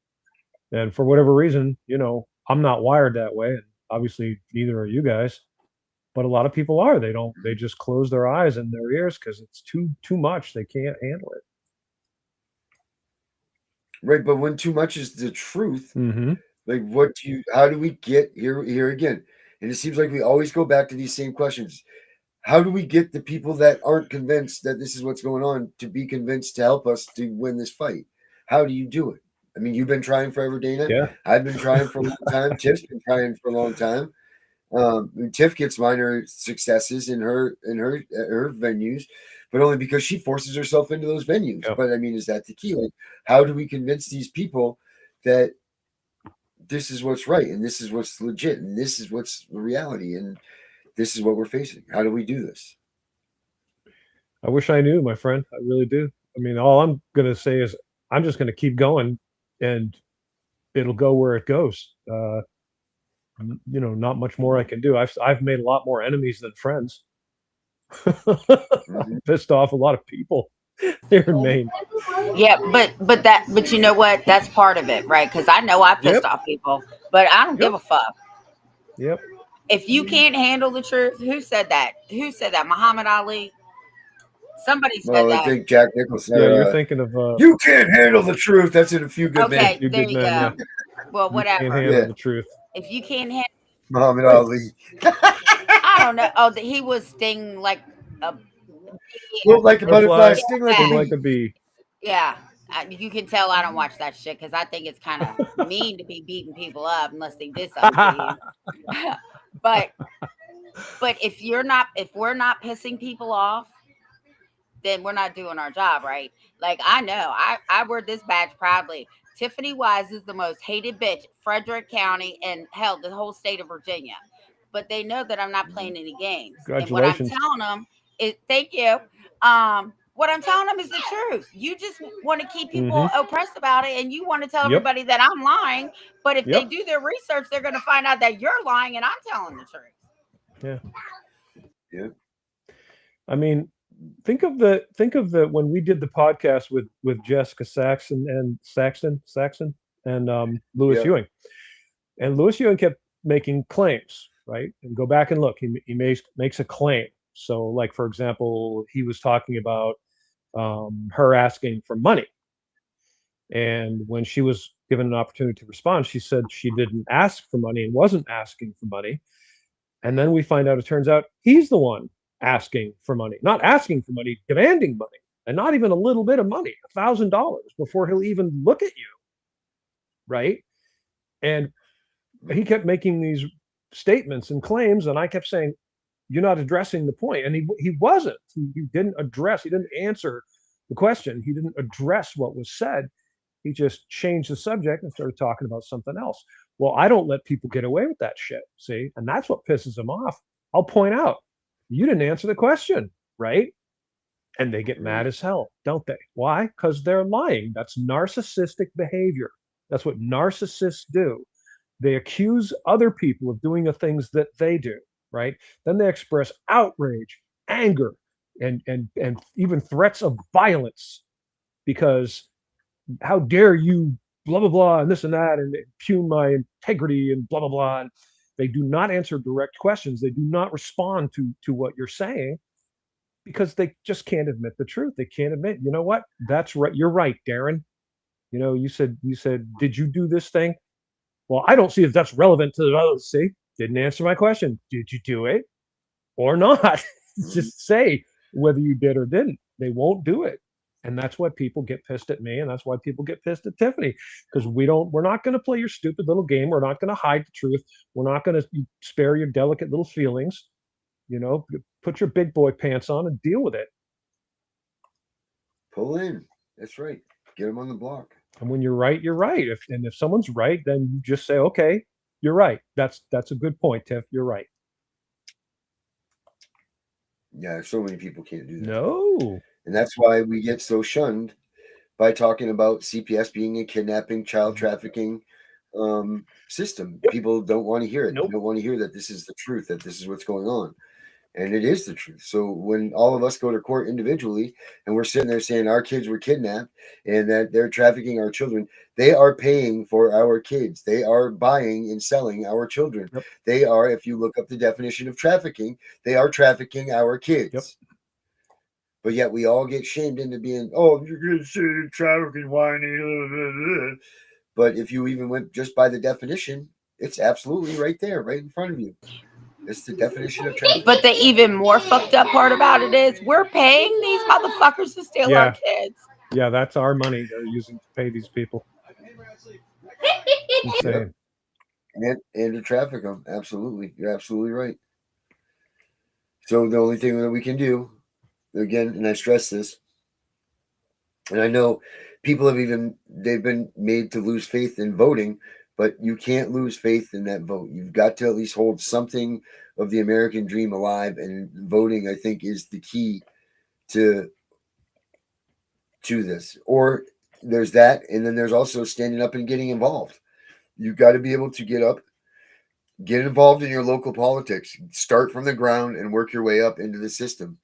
And for whatever reason, I'm not wired that way, and obviously neither are you guys. But a lot of people are. They just close their eyes and their ears because it's too much. They can't handle it. Right, but when too much is the truth, like how do we get here again? And it seems like we always go back to these same questions. How do we get the people that aren't convinced that this is what's going on to be convinced to help us to win this fight? How do you do it? I mean, you've been trying forever, Dana. Yeah. I've been trying for a long time. Tiff's been trying for a long time. Tiff gets minor successes in her venues, but only because she forces herself into those venues. Yep. But I mean, is that the key? Like, how do we convince these people that this is what's right and this is what's legit and this is what's the reality and this is what we're facing? How do we do this? I wish I knew, my friend. I really do. I mean, all I'm going to say is I'm just going to keep going and it'll go where it goes. Not much more I can do. I've made a lot more enemies than friends. Pissed off a lot of people here in Maine. Yeah, but you know what? That's part of it, right? Because I know I pissed off people, but I don't give a fuck. Yep. If you can't handle the truth, who said that? Muhammad Ali? Somebody said that. I think Jack Nicholson. Yeah, you're thinking of. You can't handle the truth. That's in A Few Good Men. Okay, there you go. Yeah. Well, whatever. You can't handle the truth. If you can't handle Muhammad Ali. I don't know. Oh, he was sting like a like a butterfly, sting like a bee. Yeah. You can tell I don't watch that shit because I think it's kind of mean to be beating people up unless they did something to you. but if we're not pissing people off, then we're not doing our job right. Like, I know I wear this badge proudly. Tiffany Wise is the most hated bitch, Frederick County, and hell, the whole state of Virginia. But they know that I'm not playing any games. And what I'm telling them is, thank you. What I'm telling them is the truth. You just want to keep people oppressed about it, and you want to tell everybody that I'm lying. But if they do their research, they're going to find out that you're lying and I'm telling the truth. Yeah. I mean, think of the when we did the podcast with Jessica Saxon and Louis Ewing, and Louis Ewing kept making claims, right? And go back and look. He makes a claim. So, like, for example, he was talking about her asking for money, and when she was given an opportunity to respond, she said she didn't ask for money and wasn't asking for money. And then we find out, it turns out he's the one asking for money, not asking for money, demanding money, and not even a little bit of money, $1,000 before he'll even look at you, right? And he kept making these statements and claims, and I kept saying, you're not addressing the point. And he wasn't. He didn't answer the question. He didn't address what was said. He just changed the subject and started talking about something else. Well, I don't let people get away with that shit, see? And that's what pisses them off. I'll point out, you didn't answer the question, right? And they get mad as hell, don't they? Why? Because they're lying. That's narcissistic behavior. That's what narcissists do. They accuse other people of doing the things that they do, right? Then they express outrage, anger, and even threats of violence, because how dare you, blah, blah, blah, and this and that, and impugn my integrity, and blah, blah, blah. And they do not answer direct questions. They do not respond to what you're saying, because they just can't admit the truth. They can't admit, you know what? That's right. You're right, Darren. You know, you said, did you do this thing? Well, I don't see if that's relevant to the others. See, didn't answer my question. Did you do it or not? Just say whether you did or didn't. They won't do it. And that's why people get pissed at me, and that's why people get pissed at Tiffany, because we're not going to play your stupid little game. We're not going to hide the truth. We're not going to spare your delicate little feelings. You know, put your big boy pants on and deal with it. Pull in. That's right. Get them on the block. And when you're right, you're right. If someone's right, then you just say, okay, you're right. That's a good point, Tiff. You're right. Yeah, so many people can't do that. No. And that's why we get so shunned by talking about CPS being a kidnapping, child trafficking system. People don't want to hear it. They don't want to hear that this is the truth, that this is what's going on. And it is the truth. So when all of us go to court individually and we're sitting there saying our kids were kidnapped and that they're trafficking our children, they are paying for our kids. They are buying and selling our children. Yep. They are, if you look up the definition of trafficking, they are trafficking our kids. Yep. But yet we all get shamed into being, oh, you're going to say trafficking, whiny. But if you even went just by the definition, it's absolutely right there, right in front of you. It's the definition of trafficking. But the even more fucked up part about it is we're paying these motherfuckers to steal our kids. Yeah, that's our money they're using to pay these people. Insane. Yep. And to traffic them. Absolutely. You're absolutely right. So the only thing that we can do, again, and I stress this, and I know people they've been made to lose faith in voting, but you can't lose faith in that vote. You've got to at least hold something of the American dream alive, and voting, I think, is the key to this. Or there's that, and then there's also standing up and getting involved. You've got to be able to get up, get involved in your local politics, start from the ground and work your way up into the system.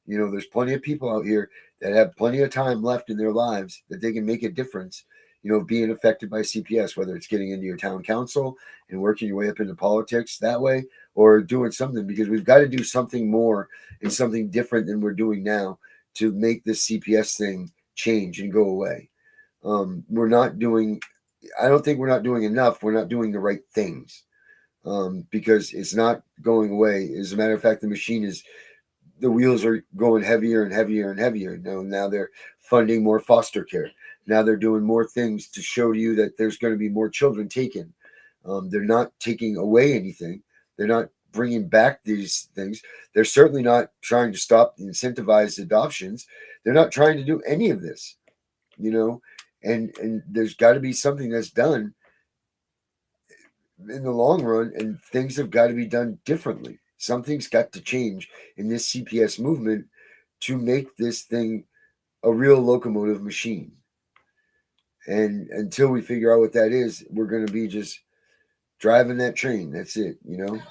You know, there's plenty of people out here that have plenty of time left in their lives that they can make a difference, you know, being affected by CPS, whether it's getting into your town council and working your way up into politics that way, or doing something, because we've got to do something more and something different than we're doing now to make this CPS thing change and go away. I don't think we're not doing enough. We're not doing the right things because it's not going away. As a matter of fact, the wheels are going heavier and heavier and heavier. Now they're funding more foster care. Now they're doing more things to show you that there's going to be more children taken. They're not taking away anything. They're not bringing back these things. They're certainly not trying to stop the incentivized adoptions. They're not trying to do any of this, you know, and there's got to be something that's done in the long run, and things have got to be done differently. Something's got to change in this CPS movement to make this thing a real locomotive machine. And until we figure out what that is, we're going to be just driving that train. That's it, you know.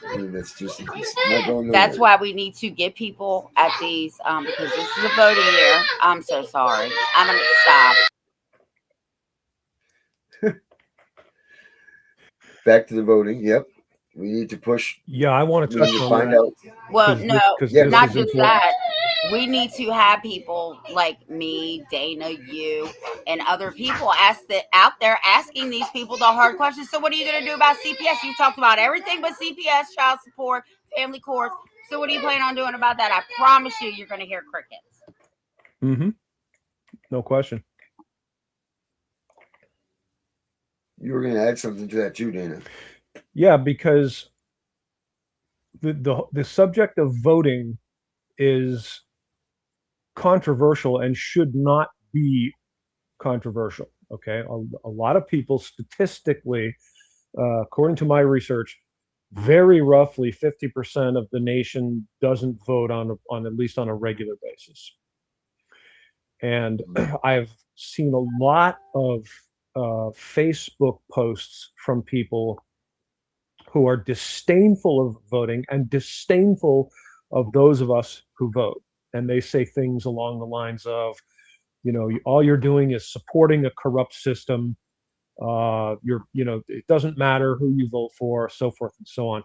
And that's just it's not going nowhere. That's why we need to get people at these because this is a voting year. I'm so sorry. I'm gonna stop. Back to the voting. Yep, we need to push. Yeah, I want to touch on find that. out. Well, no, not just important. that. We need to have people like me, Dana, you, and other people out there asking these people the hard questions. So what are you going to do about CPS? You talked about everything but CPS, child support, family courts. So what are you planning on doing about that? I promise you're going to hear crickets. Mm-hmm. No question. You were going to add something to that too, Dana. Yeah, because the subject of voting is controversial and should not be controversial. Okay, a lot of people statistically, according to my research, very roughly 50% of the nation doesn't vote on at least on a regular basis. And I've seen a lot of Facebook posts from people who are disdainful of voting and disdainful of those of us who vote. And they say things along the lines of, you know, all you're doing is supporting a corrupt system. It doesn't matter who you vote for, so forth and so on.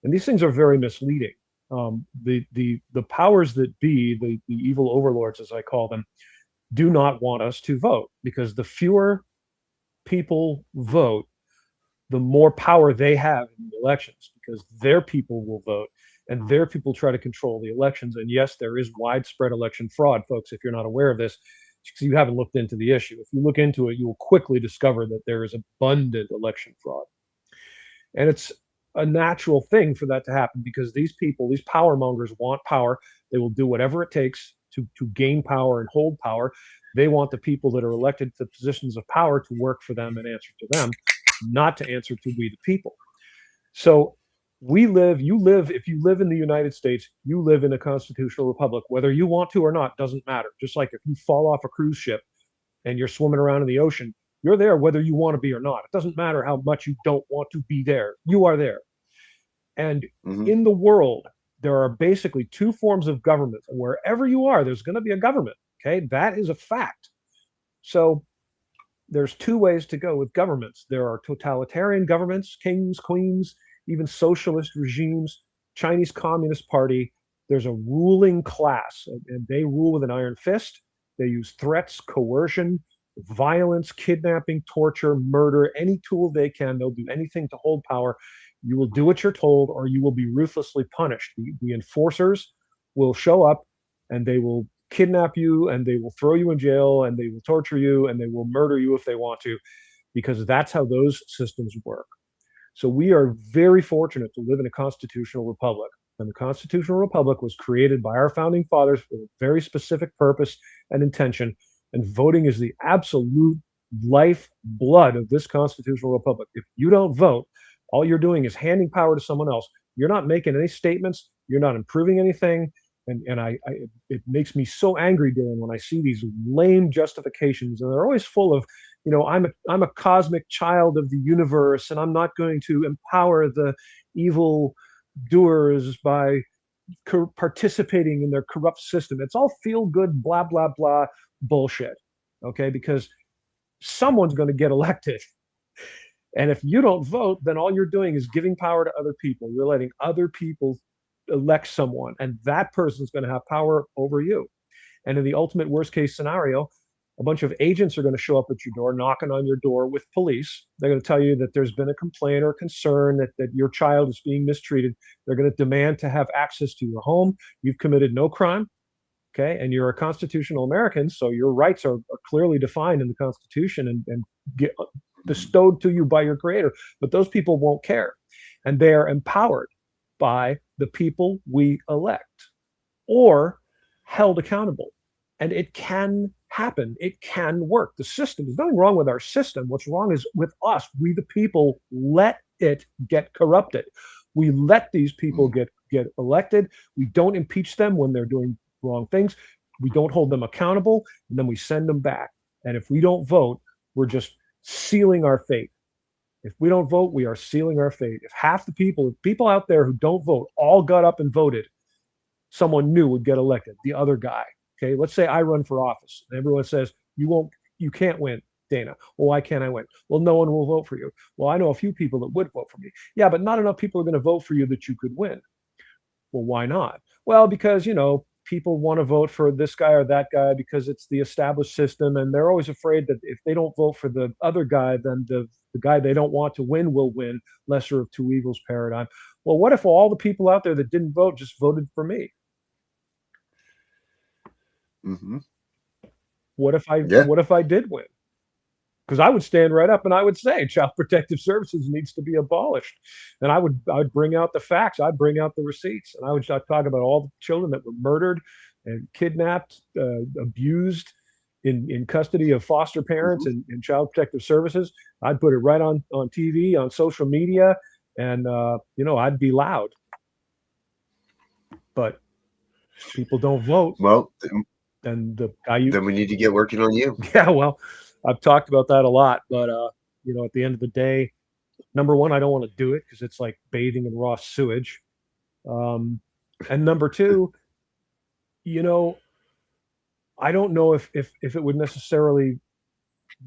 And these things are very misleading. The powers that be, the evil overlords, as I call them, do not want us to vote, because the fewer people vote, the more power they have in the elections, because their people will vote and their people try to control the elections. And yes, there is widespread election fraud, folks. If you're not aware of this, because you haven't looked into the issue. If you look into it, you will quickly discover that there is abundant election fraud. And it's a natural thing for that to happen, because these people, these power mongers, want power. They will do whatever it takes to gain power and hold power. They want the people that are elected to positions of power to work for them and answer to them, not to answer to we the people. So if you live in the United States, you live in a constitutional republic, whether you want to or not, doesn't matter. Just like if you fall off a cruise ship and you're swimming around in the ocean, you're there whether you want to be or not. It doesn't matter how much you don't want to be there. You are there. And in the world, there are basically two forms of government. Wherever you are, there's going to be a government. Okay, that is a fact. So there's two ways to go with governments. There are totalitarian governments, kings, queens, even socialist regimes, Chinese Communist Party. There's a ruling class, and they rule with an iron fist. They use threats, coercion, violence, kidnapping, torture, murder, any tool they can. They'll do anything to hold power. You will do what you're told, or you will be ruthlessly punished. The enforcers will show up, and they will kidnap you, and they will throw you in jail, and they will torture you, and they will murder you if they want to, because that's how those systems work. So we are very fortunate to live in a constitutional republic. And the constitutional republic was created by our founding fathers for a very specific purpose and intention. And voting is the absolute lifeblood of this constitutional republic. If you don't vote, all you're doing is handing power to someone else. You're not making any statements. You're not improving anything. And it makes me so angry, Dylan, when I see these lame justifications, and they're always full of, you know, I'm a cosmic child of the universe, and I'm not going to empower the evil doers by participating in their corrupt system. It's all feel good, blah, blah, blah bullshit. Okay, because someone's going to get elected. And if you don't vote, then all you're doing is giving power to other people. You're letting other people elect someone, and that person's going to have power over you. And in the ultimate worst case scenario, a bunch of agents are going to show up at your door, knocking on your door with police. They're going to tell you that there's been a complaint or concern that your child is being mistreated. They're going to demand to have access to your home. You've committed no crime, okay? And you're a constitutional American, so your rights are clearly defined in the Constitution and get bestowed to you by your creator. But those people won't care. And they are empowered by the people we elect or held accountable. And it can happen. It can work. The system, there's nothing wrong with our system. What's wrong is with us. We, the people, let it get corrupted. We let these people get elected. We don't impeach them when they're doing wrong things. We don't hold them accountable, and then we send them back. And if we don't vote, we're just sealing our fate. If we don't vote, we are sealing our fate. If half the people out there who don't vote all got up and voted, someone new would get elected, the other guy. Okay, let's say I run for office and everyone says, you can't win, Dana. Well, why can't I win? Well, no one will vote for you. Well, I know a few people that would vote for me. Yeah, but not enough people are going to vote for you that you could win. Well, why not? Well, because, people want to vote for this guy or that guy because it's the established system, and they're always afraid that if they don't vote for the other guy, then the guy they don't want to win will win. Lesser of two evils paradigm. Well, what if all the people out there that didn't vote just voted for me? Mm-hmm. What if I did win? Because I would stand right up and I would say Child Protective Services needs to be abolished, and I would bring out the facts, I'd bring out the receipts, and I would talk about all the children that were murdered and kidnapped, abused in custody of foster parents and Child Protective Services. I'd put it right on TV, on social media, and I'd be loud. But people don't vote. Well, and the guy then we need to get working on you. Yeah, well, I've talked about that a lot, but at the end of the day, number one, I don't want to do it because it's like bathing in raw sewage. And number two, I don't know if it would necessarily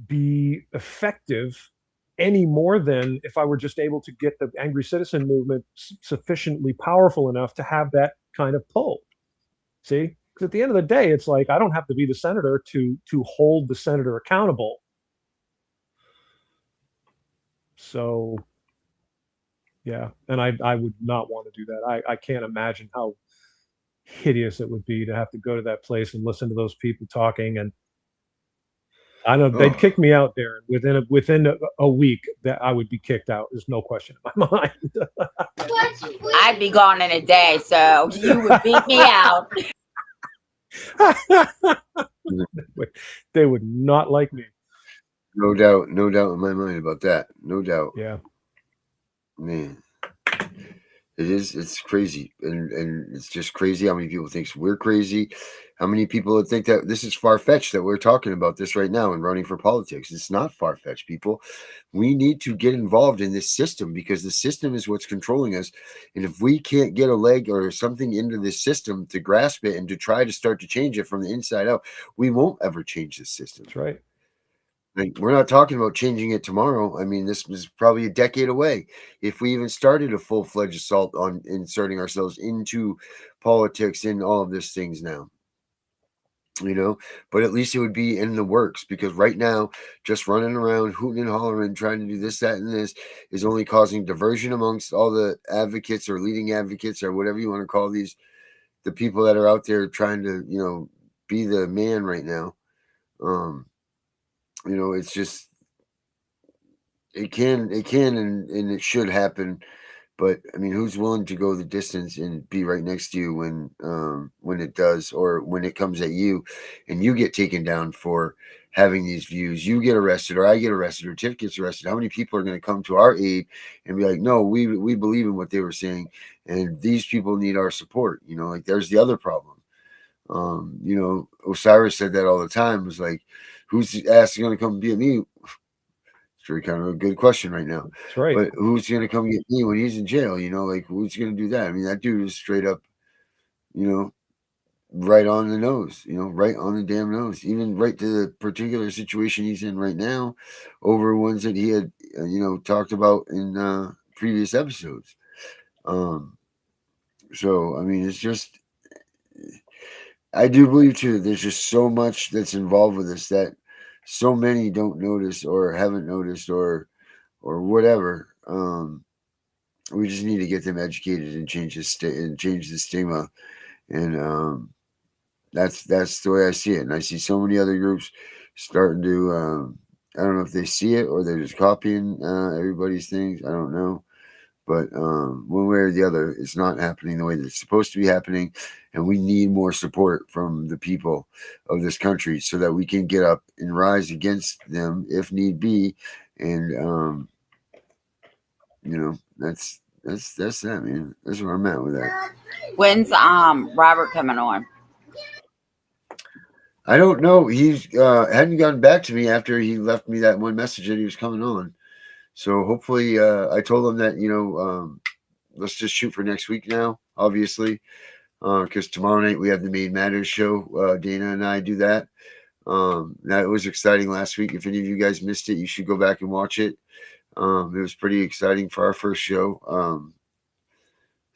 be effective any more than if I were just able to get the angry citizen movement sufficiently powerful enough to have that kind of pull. See? Because at the end of the day, it's like I don't have to be the senator to hold the senator accountable. So, yeah, and I would not want to do that. I can't imagine how hideous it would be to have to go to that place and listen to those people talking. And I know they'd kick me out there. Within a week, that I would be kicked out. There's no question in my mind. I'd be gone in a day, so you would beat me out. They would not like me. No doubt in my mind about that. No doubt. Yeah. Man, it's crazy. And it's just crazy how many people think we're crazy. How many people think that this is far-fetched, that we're talking about this right now and running for politics. It's not far-fetched, people. We need to get involved in this system because the system is what's controlling us. And if we can't get a leg or something into this system to grasp it and to try to start to change it from the inside out, we won't ever change this system. That's right. Like, we're not talking about changing it tomorrow. I mean, this is probably a decade away. If we even started a full-fledged assault on inserting ourselves into politics and all of these things now. But at least it would be in the works, because right now, just running around, hooting and hollering, trying to do this, that, and this is only causing diversion amongst all the advocates or leading advocates or whatever you want to call these, the people that are out there trying to, be the man right now. It's just, it can, and it should happen. But I mean, who's willing to go the distance and be right next to you when it does, or when it comes at you and you get taken down for having these views? You get arrested, or I get arrested, or Tiff gets arrested. How many people are going to come to our aid and be like, no, we believe in what they were saying, and these people need our support? Like, there's the other problem. Osiris said that all the time. It was like, who's ass going to come be at me? Kind of a good question right now. That's right. But who's going to come get me when he's in jail? Like, who's going to do that? I mean, that dude is straight up, right on the nose, right on the damn nose, even right to the particular situation he's in right now over ones that he had, talked about in previous episodes. So, I mean, it's just, I do believe too that there's just so much that's involved with this that so many don't notice or haven't noticed or whatever. We just need to get them educated and change the stigma. And that's the way I see it. And I see so many other groups starting to. I don't know if they see it or they're just copying everybody's things. I don't know. But one way or the other, it's not happening the way that it's supposed to be happening. And we need more support from the people of this country so that we can get up and rise against them if need be. And, that's that, man. That's where I'm at with that. When's Robert coming on? I don't know. He's hadn't gotten back to me after he left me that one message that he was coming on. So hopefully, I told him that, let's just shoot for next week now, obviously, because tomorrow night we have the Main Matters show. Dana and I do that. That was exciting last week. If any of you guys missed it, you should go back and watch it. It was pretty exciting for our first show.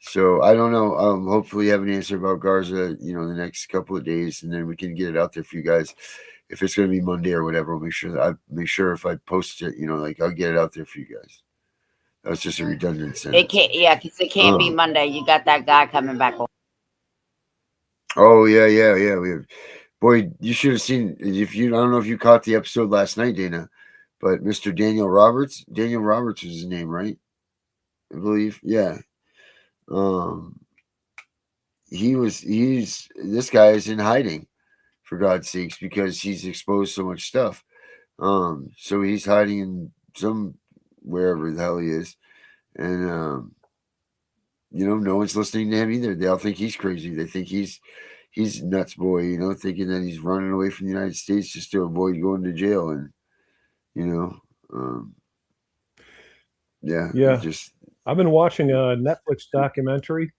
So I don't know. Hopefully have an answer about Garza, the next couple of days, and then we can get it out there for you guys. If it's going to be Monday or whatever, I'll make sure if I post it, I'll get it out there for you guys. That was just a redundant sentence. It can't, yeah, because it can't be Monday. You got that guy coming back on. Oh yeah. We have, boy, you should have seen. I don't know if you caught the episode last night, Dana, but Mr. Daniel Roberts was his name, right? I believe, yeah. This guy is in hiding, for God's sakes, because he's exposed so much stuff. So he's hiding in wherever the hell he is, and no one's listening to him either. They all think he's crazy. They think he's nuts, boy. Thinking that he's running away from the United States just to avoid going to jail, and yeah. I've been watching a Netflix documentary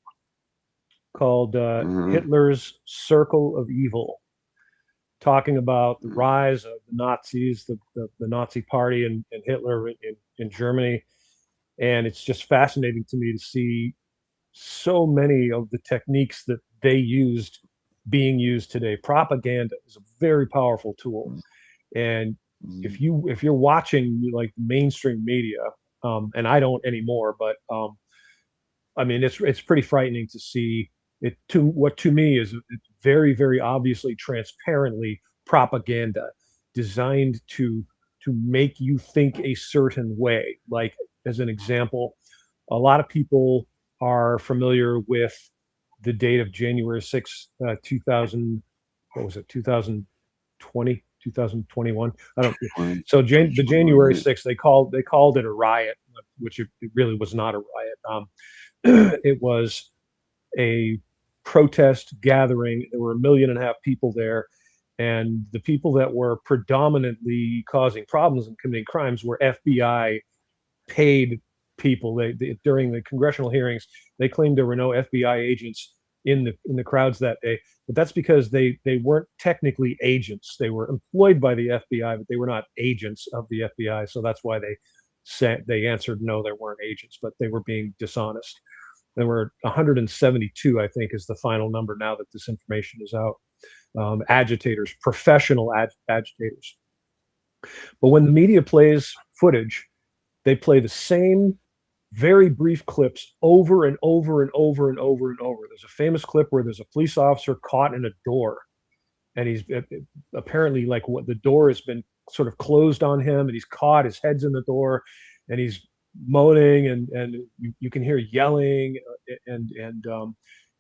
called Hitler's Circle of Evil, talking about the rise of the Nazis, the Nazi Party, and Hitler in Germany. And it's just fascinating to me to see so many of the techniques that they used being used today. Propaganda is a very powerful tool. And if you're watching like mainstream media, and I don't anymore, but I mean, it's pretty frightening to see it. To me is very, very obviously, transparently propaganda designed to make you think a certain way. Like, as an example, a lot of people are familiar with the date of January 6th, 2000. What was it? 2020, 2021. I don't. So the January 6th, they called it a riot, which it really was not a riot. It was a protest gathering. There were 1.5 million people there, and the people that were predominantly causing problems and committing crimes were FBI paid people. They during the congressional hearings, they claimed there were no FBI agents in the crowds that day, but that's because they weren't technically agents. They were employed by the FBI, but they were not agents of the FBI. So that's why they answered no, they weren't agents, but they were being dishonest. There were 172, I think, is the final number now that this information is out. Agitators, professional agitators. But when the media plays footage, they play the same very brief clips over and over and over and over and over. There's a famous clip where there's a police officer caught in a door, and he's apparently, like, what, the door has been sort of closed on him, and he's caught, his head's in the door, and he's moaning, and you can hear yelling, and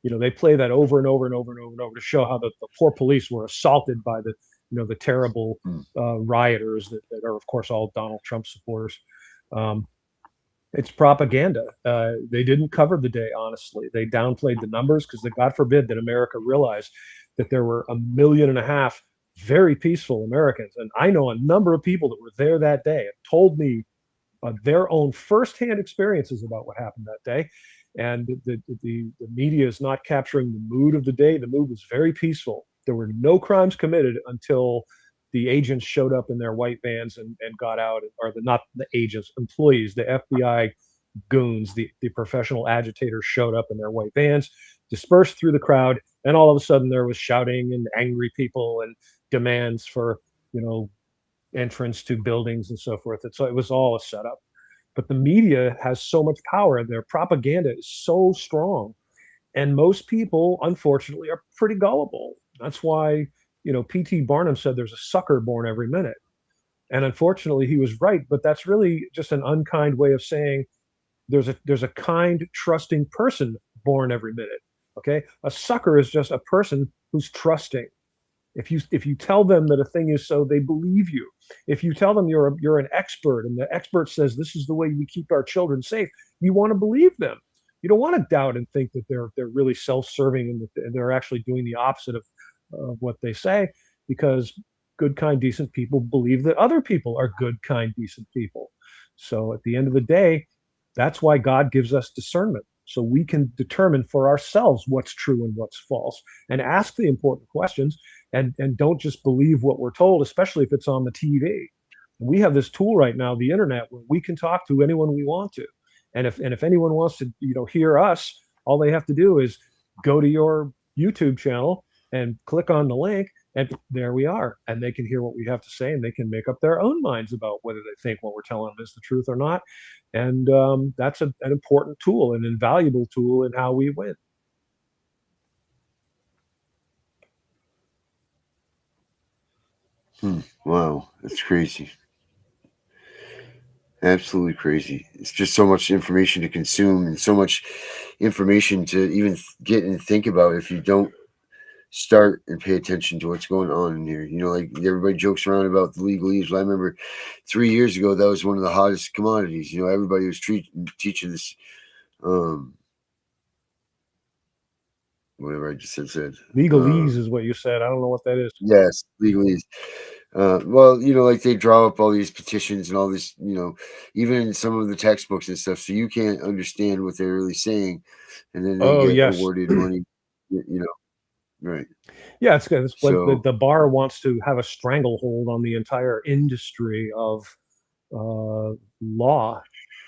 they play that over and over and over and over and over to show how the poor police were assaulted by the terrible rioters that are, of course, all Donald Trump supporters. It's propaganda. They didn't cover the day, honestly. They downplayed the numbers because, God forbid, that America realized that there were 1.5 million very peaceful Americans. And I know a number of people that were there that day and told me their own firsthand experiences about what happened that day. And the media is not capturing the mood of the day. The mood was very peaceful. There were no crimes committed until the agents showed up in their white vans and got out, or not the agents, employees, the FBI goons, the professional agitators showed up in their white vans, dispersed through the crowd, and all of a sudden there was shouting and angry people and demands for, entrance to buildings and so forth. And so it was all a setup. But the media has so much power, and their propaganda is so strong. And most people, unfortunately, are pretty gullible. That's why P.T. Barnum said there's a sucker born every minute. And unfortunately, he was right. But that's really just an unkind way of saying there's a kind, trusting person born every minute. Okay, a sucker is just a person who's trusting. If you tell them that a thing is so, they believe you. If you tell them you're an expert and the expert says this is the way we keep our children safe, you want to believe them. You don't want to doubt and think that they're really self-serving and that they're actually doing the opposite of what they say, because good, kind, decent people believe that other people are good, kind, decent people. So at the end of the day, that's why God gives us discernment, so we can determine for ourselves what's true and what's false, and ask the important questions, and don't just believe what we're told, especially if it's on the TV. We have this tool right now, the internet, where we can talk to anyone we want to, and if anyone wants to hear us, all they have to do is go to your YouTube channel and click on the link, and there we are, and they can hear what we have to say, and they can make up their own minds about whether they think what we're telling them is the truth or not. And that's an important tool, an invaluable tool in how we win. Wow, that's crazy. Absolutely crazy. It's just so much information to consume and so much information to even get and think about if you don't start and pay attention to what's going on in here. Like everybody jokes around about the legalese. Well, I remember 3 years ago, that was one of the hottest commodities. Everybody was teaching this, whatever I just said. Legalese is what you said. I don't know what that is. Yes, legalese. Well, like they draw up all these petitions and all this, even in some of the textbooks and stuff, so you can't understand what they're really saying, and then they get awarded money, right? Yeah, it's good. It's So, like the bar wants to have a stranglehold on the entire industry of law,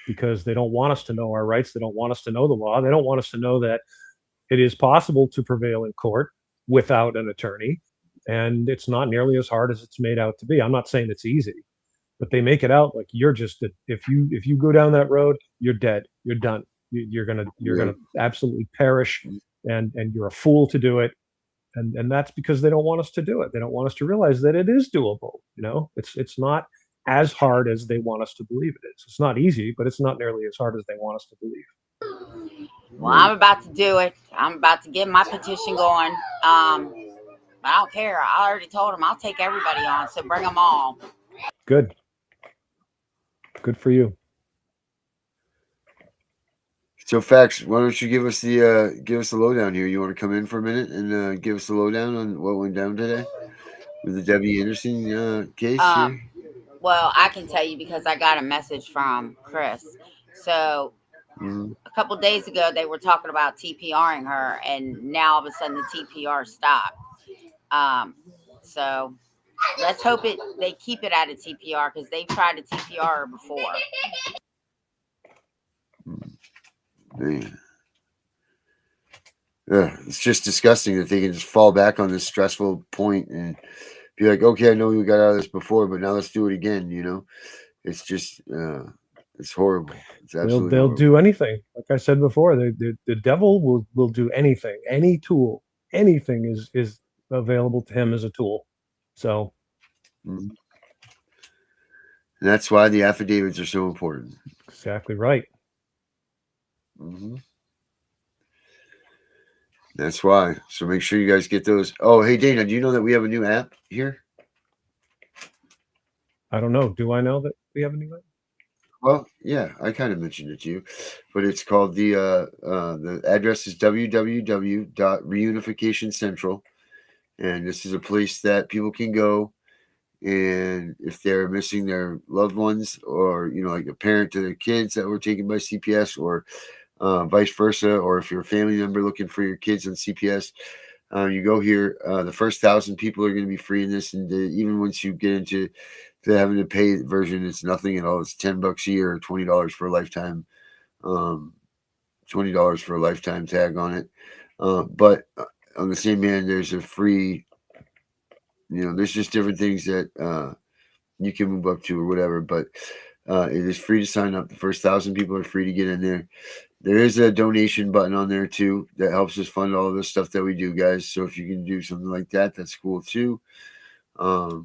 because they don't want us to know our rights. They don't want us to know the law. They don't want us to know that it is possible to prevail in court without an attorney, and it's not nearly as hard as it's made out to be. I'm not saying it's easy, but they make it out like you're just if you go down that road, you're dead. You're done. You're gonna absolutely perish, and you're a fool to do it. And that's because they don't want us to do it. They don't want us to realize that it is doable. It's not as hard as they want us to believe it is. It's not easy, but it's not nearly as hard as they want us to believe. Well, I'm about to do it. I'm about to get my petition going. I don't care. I already told them I'll take everybody on, so bring them all. Good for you. So, Fax, why don't you give us the lowdown here? You want to come in for a minute and give us the lowdown on what went down today with the Debbie Anderson case here? Well, I can tell you because I got a message from Chris. So a couple days ago, they were talking about TPRing her, and now all of a sudden the TPR stopped. So let's hope they keep it at a TPR, because they tried to TPR her before. Man. Yeah, it's just disgusting that they can just fall back on this stressful point and be like, okay, I know we got out of this before, but now let's do it again. It's just it's horrible. It's absolutely they'll horrible. do anything. Like I said before, the devil will do anything. Any tool, anything is available to him as a tool. So and that's why the affidavits are so important. Exactly right. That's why. So make sure you guys get those. Oh, hey, Dana, do you know that we have a new app here? I don't know. Do I know that we have a new app? Well, yeah, I kind of mentioned it to you, but it's called the address is www.reunification.central, and this is a place that people can go, and if they're missing their loved ones, or like a parent to their kids that were taken by CPS, or vice versa, or if you're a family member looking for your kids on CPS, you go here. The first 1,000 people are going to be free in this, and even once you get into the having to pay version, it's nothing at all. It's $10 a year, or $20 for a lifetime, $20 for a lifetime tag on it. But on the same hand, there's a free, there's just different things that you can move up to or whatever. But it is free to sign up. The first 1,000 people are free to get in there. there is a donation button on there too that helps us fund all of the stuff that we do, guys. So if you can do something like that, that's cool too. But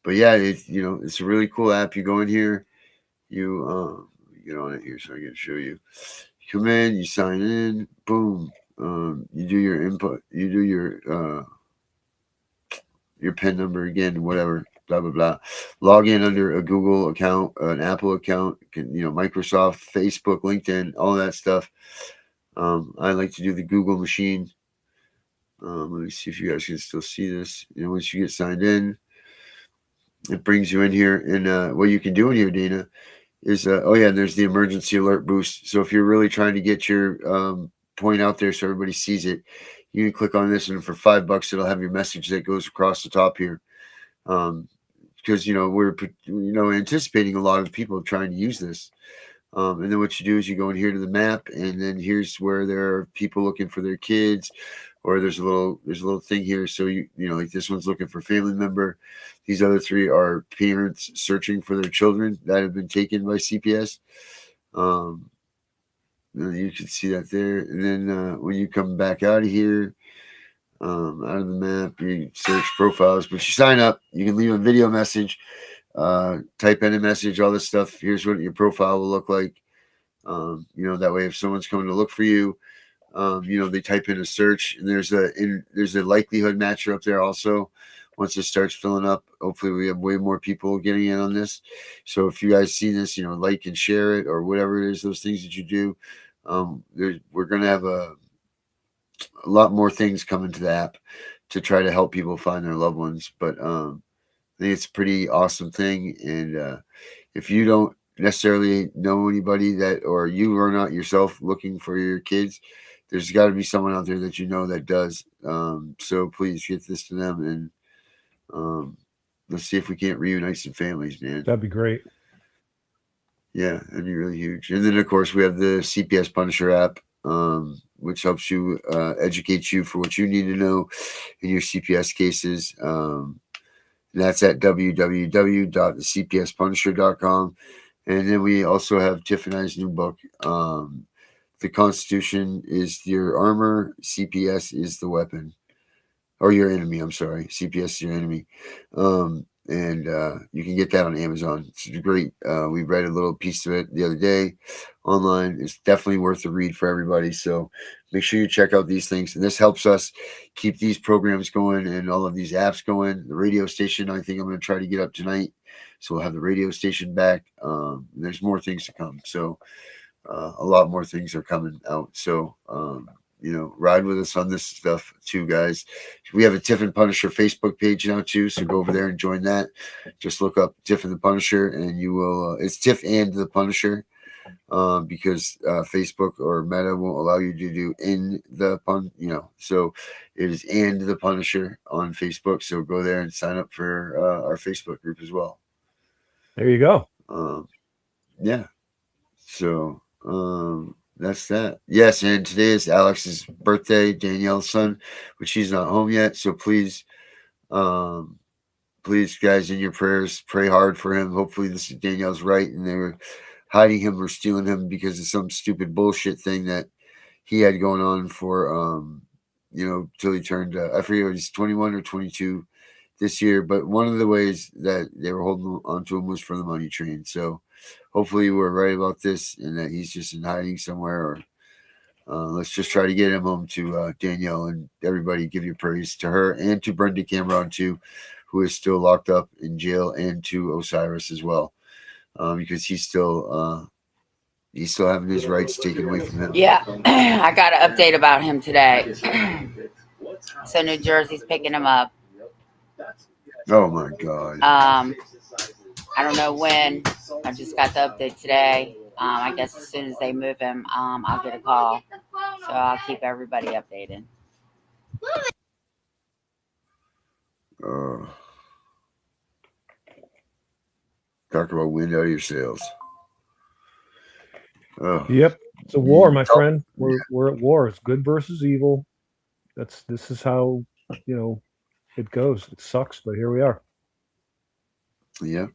yeah, it's a really cool app. You go in here, you get on it here so I can show you. You come in, you sign in, boom. You do your input, you do your PIN number again, whatever, blah blah blah. Log in under a Google account, an Apple account, Microsoft, Facebook, LinkedIn, all that stuff. I like to do the Google machine. Let me see if you guys can still see this. Once you get signed in, it brings you in here, and what you can do in here, Dana, is there's the emergency alert boost. So if you're really trying to get your point out there so everybody sees it, you can click on this, and for $5, it'll have your message that goes across the top here. Because we're anticipating a lot of people trying to use this. And then what you do is you go in here to the map, and then here's where there are people looking for their kids, or there's a little thing here. So like this one's looking for family member. These other three are parents searching for their children that have been taken by CPS. You can see that there. And then when you come back out of here, out of the map, you search profiles, but you sign up. You can leave a video message, type in a message, all this stuff. Here's what your profile will look like. That way, if someone's coming to look for you, they type in a search, and there's a likelihood matcher up there also. Once it starts filling up, hopefully we have way more people getting in on this. So if you guys see this, like and share it, or whatever it is, those things that you do. We're going to have a lot more things coming to the app to try to help people find their loved ones. But I think it's a pretty awesome thing. And if you don't necessarily know anybody or you are not yourself looking for your kids, there's got to be someone out there that that does. So please get this to them, and let's see if we can't reunite some families, man. That'd be great. Yeah, that'd be really huge. And then, of course, we have the CPS Punisher app, which helps you educate you for what you need to know in your CPS cases. And that's at www.thecpspunisher.com. And then we also have Tiff and I's new book. The Constitution is your armor. CPS is the weapon. Or your enemy, I'm sorry. CPS is your enemy. And you can get that on Amazon. It's great. We read a little piece of it the other day online. It's definitely worth a read for everybody. So make sure you check out these things. And this helps us keep these programs going and all of these apps going. The radio station, I think I'm going to try to get up tonight. So we'll have the radio station back. There's more things to come. So a lot more things are coming out. So, ride with us on this stuff too, guys. We have a Tiff and Punisher Facebook page now too, so go over there and join that. Just look up Tiff and the Punisher, and you will. It's Tiff and the Punisher, because Facebook or Meta won't allow you to do in the pun. So it is and the Punisher on Facebook. So go there and sign up for our Facebook group as well. There you go. Yeah. So. That's that. Yes, and today is Alex's birthday, Danielle's son, but she's not home yet. So please, guys, in your prayers, pray hard for him. Hopefully, Danielle's right, and they were hiding him or stealing him because of some stupid bullshit thing that he had going on for, till he turned. I forget if he's 21 or 22 this year. But one of the ways that they were holding onto him was for the money train. So. Hopefully we're right about this and that he's just in hiding somewhere, or let's just try to get him home to Danielle, and everybody give your praise to her and to Brenda Cameron too, who is still locked up in jail, and to Osiris as well, because he's still having his rights taken away from him. Yeah, I got an update about him today. So New Jersey's picking him up. Oh my God. I don't know when. I just got the update today. I guess as soon as they move him, I'll get a call. So I'll keep everybody updated. Talk about wind out of your sails. Yep, it's a war, my friend. We're at war. It's good versus evil. This is how it goes. It sucks, but here we are. Yeah.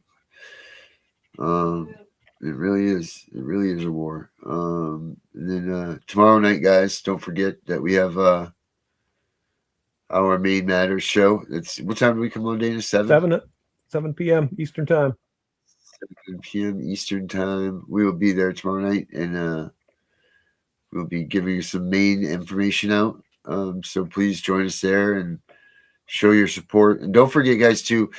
It really is. It really is a war. And then tomorrow night, guys, don't forget that we have our Main Matters show. It's what time do we come on, Dana? 7 p.m. Eastern time. 7 p.m. Eastern time. We will be there tomorrow night, and we'll be giving you some main information out. So please join us there and show your support. And don't forget, guys, to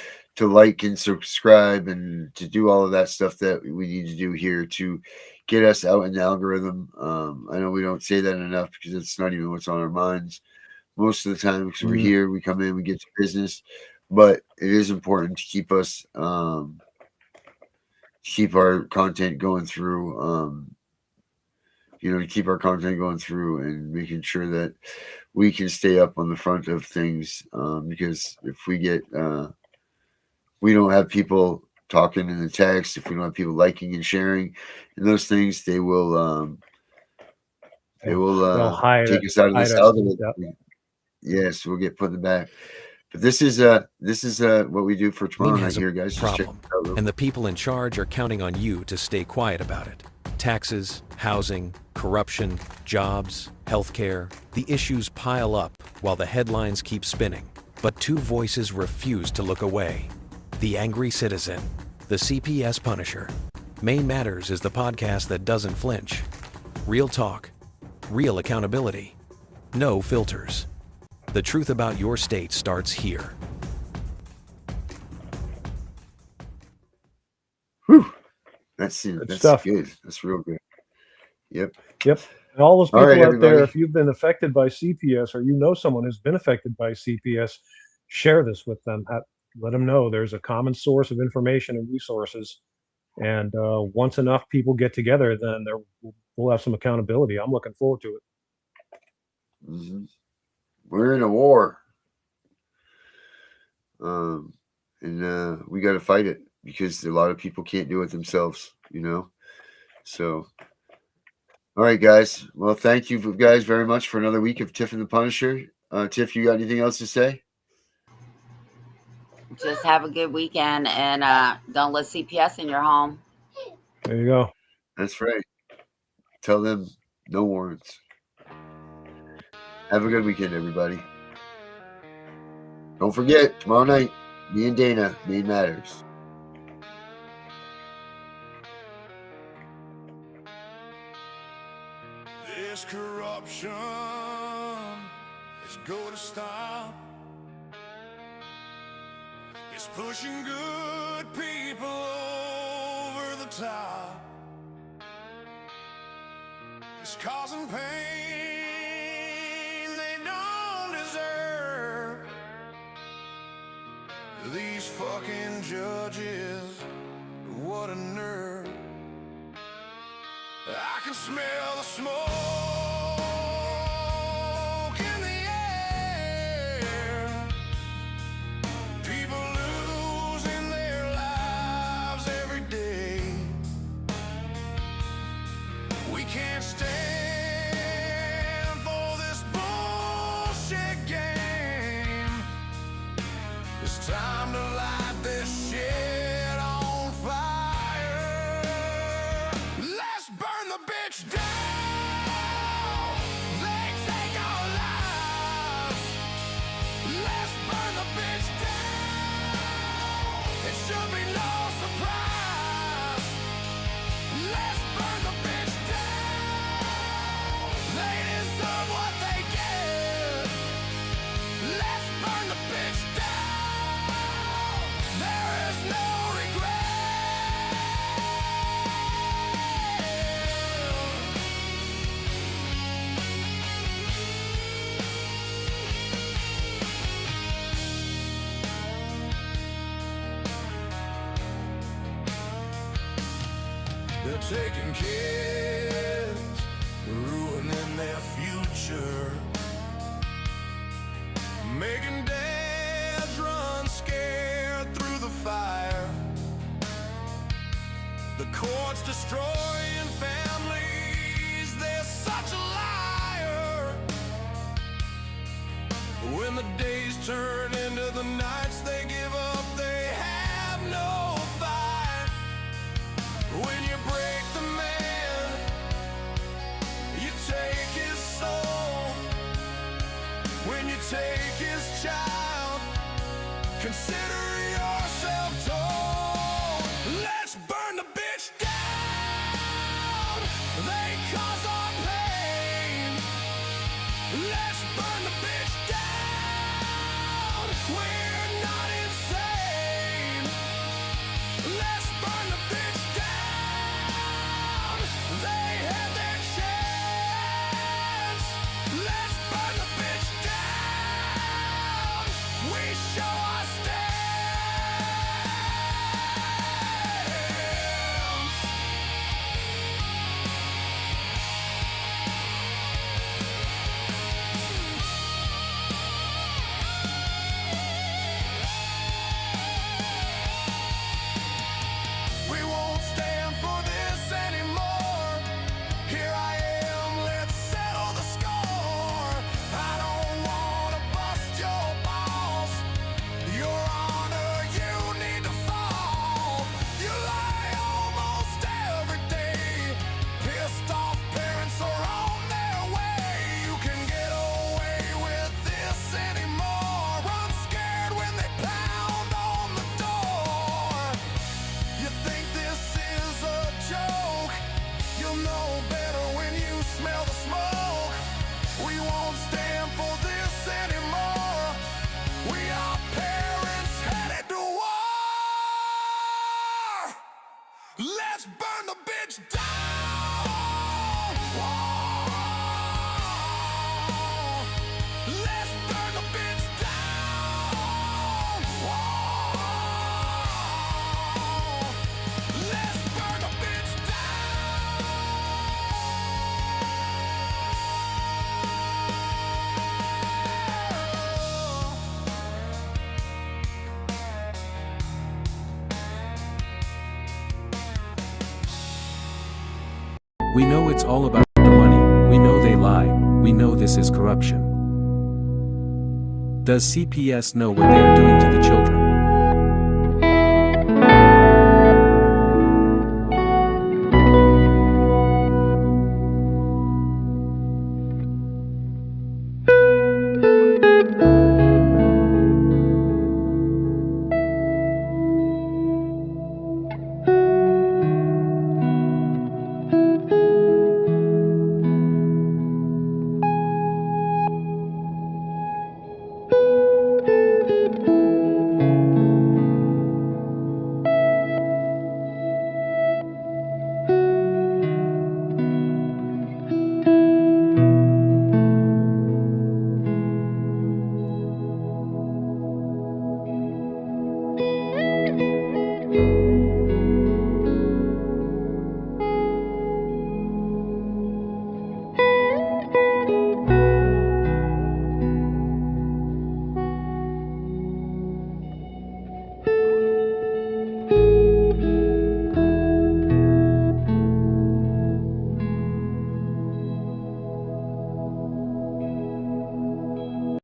like and subscribe and to do all of that stuff that we need to do here to get us out in the algorithm. I know we don't say that enough because it's not even what's on our minds most of the time, because we're here, we come in, we get to business, but it is important to keep us keep our content going through, to keep our content going through and making sure that we can stay up on the front of things, because if we get we don't have people talking in the text, if we don't have people liking and sharing and those things, they will take us out of this algorithm. Yes, we'll get put in the back. But this is what we do for tomorrow night here, guys. Problem, and the people in charge are counting on you to stay quiet about it. Taxes, housing, corruption, jobs, healthcare. The issues pile up while the headlines keep spinning. But two voices refuse to look away. The Angry Citizen, the CPS Punisher. Main Matters is the podcast that doesn't flinch. Real talk, real accountability, no filters. The truth about your state starts here. Whew. That's stuff. Good. That's real good. Yep. And all those people out everybody. there, if you've been affected by CPS or you know someone who's been affected by CPS, share this with them. Let them know there's a common source of information and resources. And once enough people get together, then we'll have some accountability. I'm looking forward to it. Mm-hmm. We're in a war. And we got to fight it because a lot of people can't do it themselves, So, all right, guys. Well, thank you guys very much for another week of Tiff and the Punisher. Tiff, you got anything else to say? Just have a good weekend and don't let CPS in your home. There you go. That's right. Tell them no warrants. Have a good weekend, everybody. Don't forget, tomorrow night, me and Dana, Main Matters. This corruption is going to stop. It's pushing good people over the top. It's causing pain they don't deserve. These fucking judges, what a nerve. I can smell the smoke in the air. People losing their lives every day. We can't stand for this bullshit game. It's time to light this shit on fire. Let's burn the bitch down. They take our lives. Let's burn the bitch down. It should be no surprise. Let's burn the bitch down. They deserve what they get. Let's burn the bitch down. There is no regret. They're taking kids, ruining their future, making dads run scared through the fire. The court's destroying families, they're such a liar. When the days turn into the nights, they give up, they have no fight. When you break Consider yourself told. Let's burn the bitch down. They cause our pain. Let's burn the bitch down. We're not insane. Let's burn the bitch down. They had their chance. Let's burn the bitch down. We show our stance. We won't stand for this anymore. Here I am, let's settle the score. I don't wanna bust your balls. Your Honor, you need to fall. You lie almost every day. Pissed off parents are on their way. You can get away with this anymore. Run scared when they pound on the door. You think this is a joke? You'll know better when you smell the smoke. We won't stand for this anymore. We are parents headed to war. Let's burn the bitch down. Whoa. Let's burn the bitch down. Whoa. Let's burn the bitch We know it's all about the money. We know they lie. We know this is corruption. Does CPS know what they are doing to the children?